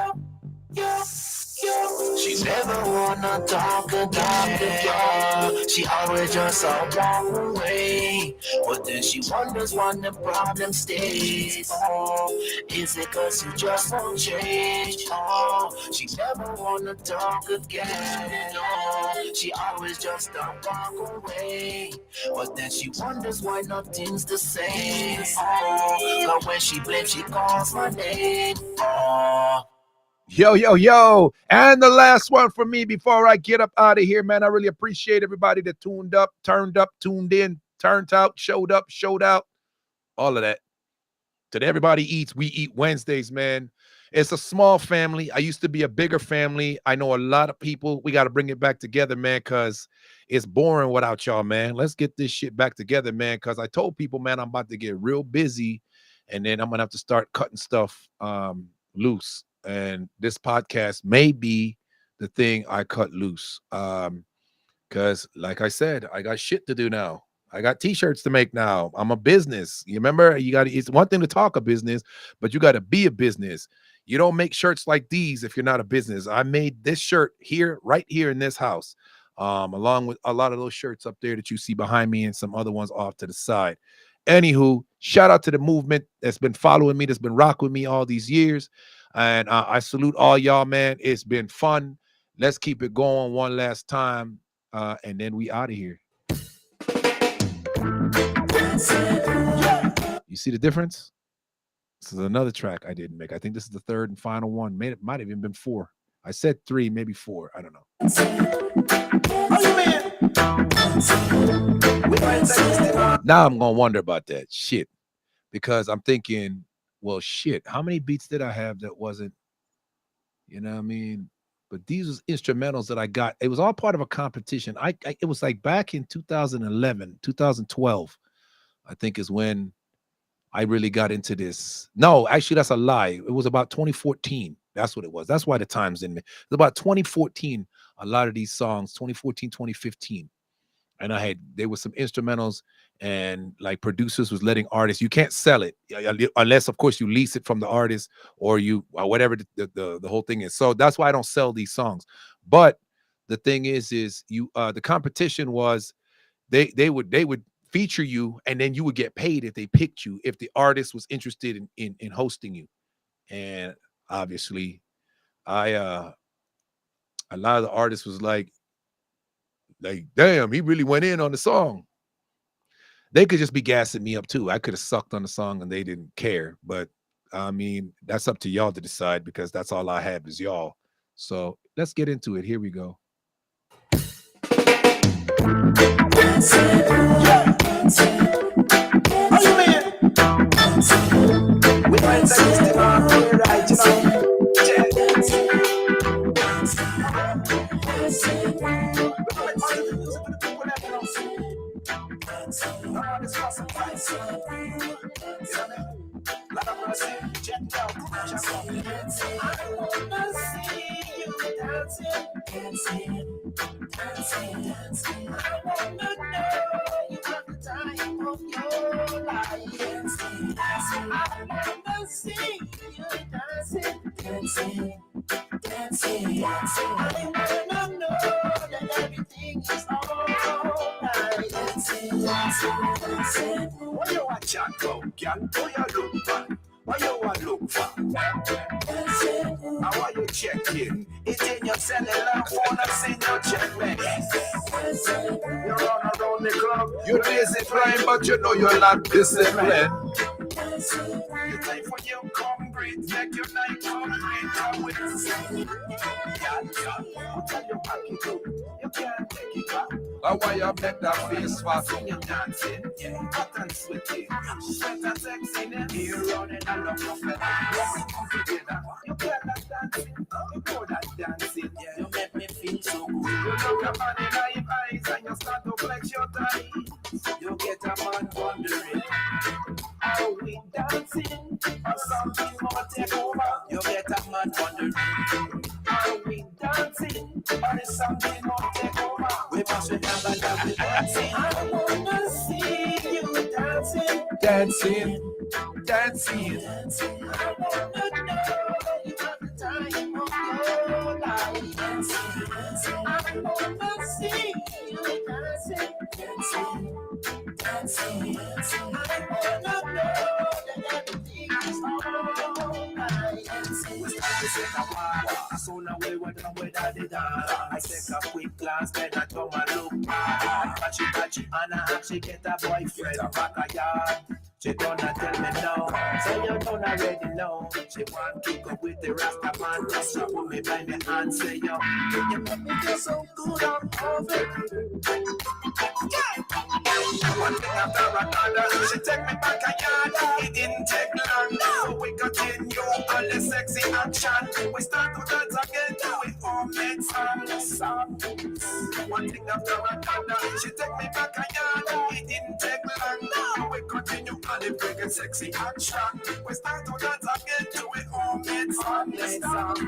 She never wanna talk again. She always just walk away. But then she wonders when the problem stays. Oh, is it cause you just won't change? Oh, she never wanna talk again. No, she always just walk away. But then she wonders why nothing's the same. Oh, but when she blames, she calls my name. Oh. Yo. And the last one for me before I get up out of here, man. I really appreciate everybody that tuned up, turned up, tuned in, turned out, showed up, showed out, all of that. Today, everybody eats. We eat Wednesdays, man. It's a small family. I used to be a bigger family. I know a lot of people. We got to bring it back together, man, because it's boring without y'all, man. Let's get this shit back together, man, because I told people, man, I'm about to get real busy, and then I'm going to have to start cutting stuff loose. And this podcast may be the thing I cut loose. Because like I said, I got shit to do now. I got t-shirts to make now. I'm a business. You remember, it's one thing to talk a business, but you got to be a business. You don't make shirts like these if you're not a business. I made this shirt here, right here in this house, along with a lot of those shirts up there that you see behind me and some other ones off to the side. Anywho, shout out to the movement that's been following me, that's been rocking with me all these years. And I salute all y'all, man. It's been fun. Let's keep it going one last time. And then we out of here. You see the difference? This is another track I didn't make. I think this is the third and final one. Might have even been 4. I said 3, maybe 4. I don't know. Now I'm going to wonder about that shit. Because I'm thinking, well, shit, how many beats did I have that wasn't, you know what I mean? But these was instrumentals that I got. It was all part of a competition. It was like back in 2011, 2012, I think is when I really got into this. No, actually, that's a lie. It was about 2014. That's what it was. That's why the time's in me. It was about 2014, a lot of these songs, 2014, 2015. And there was some instrumentals, and like producers was letting artists, you can't sell it unless of course you lease it from the artist or whatever the whole thing is. So that's why I don't sell these songs. But the thing is you the competition was they would feature you, and then you would get paid if they picked you, if the artist was interested in hosting you. And obviously a lot of the artists was like, damn, he really went in on the song. They could just be gassing me up too. I could have sucked on the song and they didn't care. But I mean, that's up to y'all to decide, because that's all I have is y'all. So let's get into it. Here we go. We find that it's the right, you know. Why you watch out, go, girl? Who you look for? Why you want look for? How are you checking? It in your cellular phone, I see no check me. You run around the club, you discipline, but you know you're not disciplined. You time for you come breathe, make your night come breathe. Come with us. Yeah, tell you back it up. You can't take it back. Why you make that face fast when you're dancing? Yeah, hot and sweaty, sweat and sexy. Here running along your fella. When we come together, you better dancing. You go that dancing. Yeah, you make me feel so good. You look up on the live eyes and you start to flex your thighs. You get a man wondering, are we dancing or something more take over? You get a man wondering, are we dancing or is something more take over? We must remember that we're dancing. I wanna see you dancing, dancing, dancing. I wanna know you have the time of your life. I wanna see you dancing, dancing, dancing. I wanna know that everything is alright. We start to set a party. Soon away we're done with the dance. I take a quick glance, then I come and look back. Patchy, and I actually get a boyfriend back a yard. She gonna tell me no, so you don't already know. She want to kick up with the Rasta man. Rasta put me by me and say yo, you make me feel so good I'm perfect. One thing after another, she take me back a yard. It didn't take long, so we continue on the sexy action. We start to dance again, we all make some songs. One thing after another, she take me back a yard. It didn't take long, so we continue on the big sexy action. We start to dance again, we all make some songs.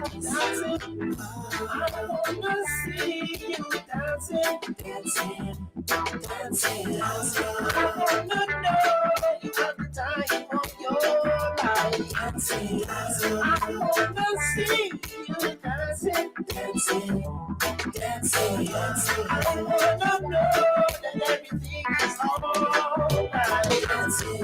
I wanna see you dancing, dancing, dancing. I wanna know you have the time of your life. Dancing. I wanna see you dancing, dancing, dancing. I wanna know that everything is alright. Dancing.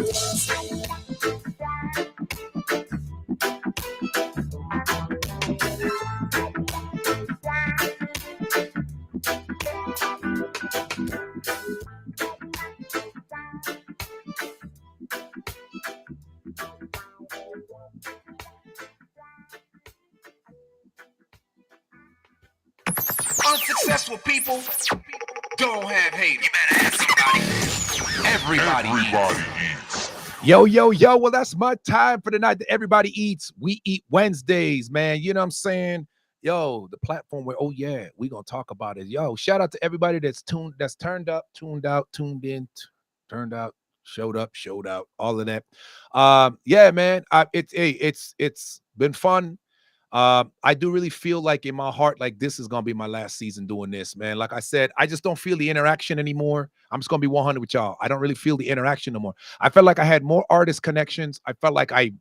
Unsuccessful people don't have hate. You better have somebody. Everybody eats. Yo. Well, that's my time for the night that everybody eats. We eat Wednesdays, man. You know what I'm saying? Yo, the platform where, oh yeah, we gonna talk about it. Yo, shout out to everybody that's turned up, tuned out, tuned in, turned out, showed up, showed out, all of that. Yeah, man. It's been fun. I do really feel like in my heart, like this is gonna be my last season doing this, man. Like I said, I just don't feel the interaction anymore. I'm just gonna be 100 with y'all. I don't really feel the interaction no more. I felt like I had more artist connections. I felt like I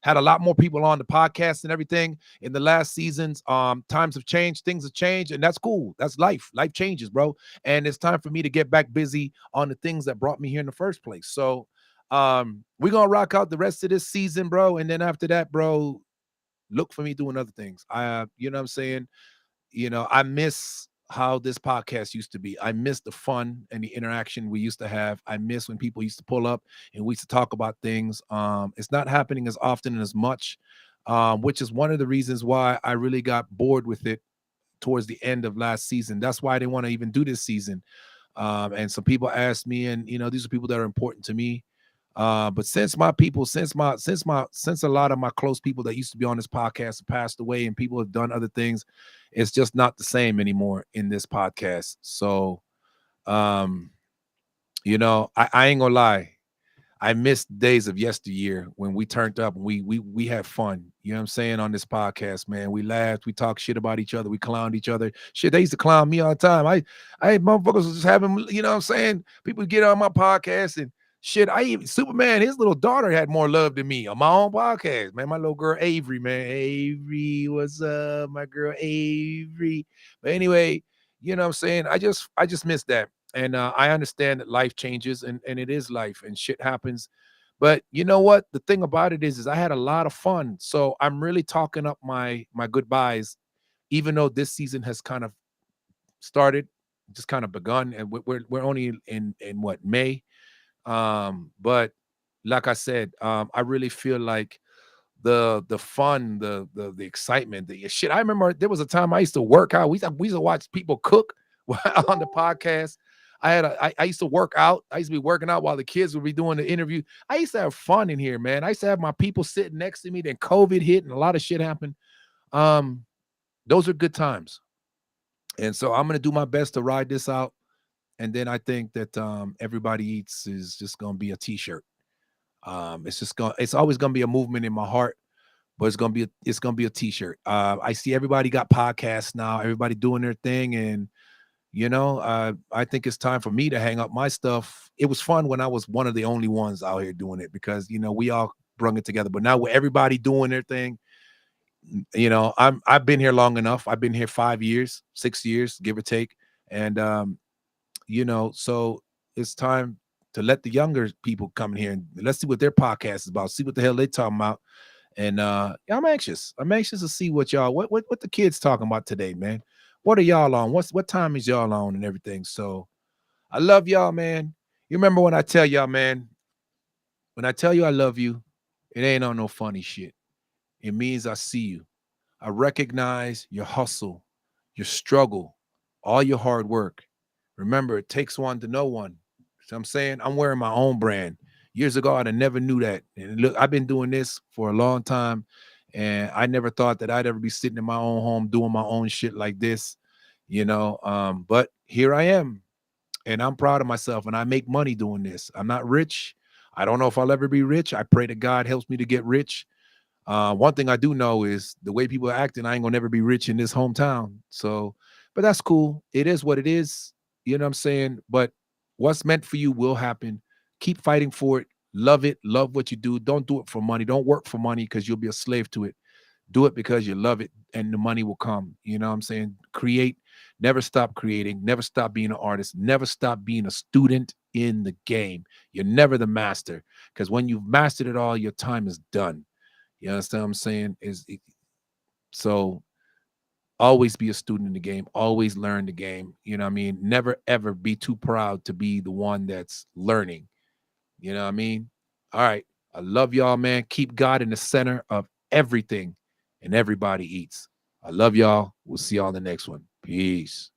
had a lot more people on the podcast and everything in the last seasons. Times have changed, things have changed, and that's cool. That's life. Life changes, bro. And it's time for me to get back busy on the things that brought me here in the first place. So we're gonna rock out the rest of this season, bro. And then after that, bro, look for me doing other things. You know what I'm saying? You know, I miss how this podcast used to be. I miss the fun and the interaction we used to have. I miss when people used to pull up and we used to talk about things. It's not happening as often and as much, which is one of the reasons why I really got bored with it towards the end of last season. That's why I didn't want to even do this season. And some people asked me, and you know, these are people that are important to me. But since my people, since a lot of my close people that used to be on this podcast have passed away and people have done other things, it's just not the same anymore in this podcast. So you know, I ain't gonna lie. I miss days of yesteryear when we turned up and we had fun. You know what I'm saying? On this podcast, man. We laughed, we talked shit about each other, we clowned each other. Shit, they used to clown me all the time. I motherfuckers was just having, you know what I'm saying? People get on my podcast and shit. I even Superman, his little daughter had more love than me on my own podcast, man. My little girl Avery, man. Avery, what's up, my girl Avery? But anyway, you know what I'm saying? I just miss that. And I understand that life changes and it is life and shit happens. But you know what? The thing about it is I had a lot of fun. So I'm really talking up my goodbyes, even though this season has kind of started, just kind of begun, and we're only in what, May. But like I said, I really feel like the fun, the excitement, the shit. I remember there was a time I used to work out. We used to watch people cook on the podcast. I used to work out. I used to be working out while the kids would be doing the interview. I used to have fun in here, man. I used to have my people sitting next to me. Then COVID hit and a lot of shit happened. Those are good times. And so I'm gonna do my best to ride this out. And then I think that Everybody Eats is just gonna be a t-shirt. It's always gonna be a movement in my heart, but it's gonna be a t-shirt. I see everybody got podcasts now, everybody doing their thing, and you know, I think it's time for me to hang up my stuff. It was fun when I was one of the only ones out here doing it because, you know, we all brung it together. But now with everybody doing their thing, you know, I've been here long enough. I've been here 5 years, 6 years, give or take. And, you know, so it's time to let the younger people come in here and let's see what their podcast is about. See what the hell they talking about. And I'm anxious. I'm anxious to see what the kids talking about today, man. What are y'all on? What time is y'all on and everything? So I love y'all, man. You remember when I tell y'all, man, when I tell you I love you, it ain't on no funny shit. It means I see you. I recognize your hustle, your struggle, all your hard work. Remember, it takes one to know one. So I'm saying I'm wearing my own brand. Years ago, I'd have never knew that. And look, I've been doing this for a long time. And I never thought that I'd ever be sitting in my own home doing my own shit like this, you know. But here I am, and I'm proud of myself, and I make money doing this. I'm not rich. I don't know if I'll ever be rich. I pray that God helps me to get rich. One thing I do know is the way people are acting, I ain't gonna never be rich in this hometown. So, but that's cool. It is what it is. You know what I'm saying? But what's meant for you will happen. Keep fighting for it. Love it. Love what you do. Don't do it for money. Don't work for money because you'll be a slave to it. Do it because you love it and the money will come. You know what I'm saying? Create. Never stop creating. Never stop being an artist. Never stop being a student in the game. You're never the master because when you've mastered it all, your time is done. You understand what I'm saying? So always be a student in the game. Always learn the game. You know what I mean? Never, ever be too proud to be the one that's learning. You know what I mean? All right. I love y'all, man. Keep God in the center of everything and Everybody Eats. I love y'all. We'll see y'all in the next one. Peace.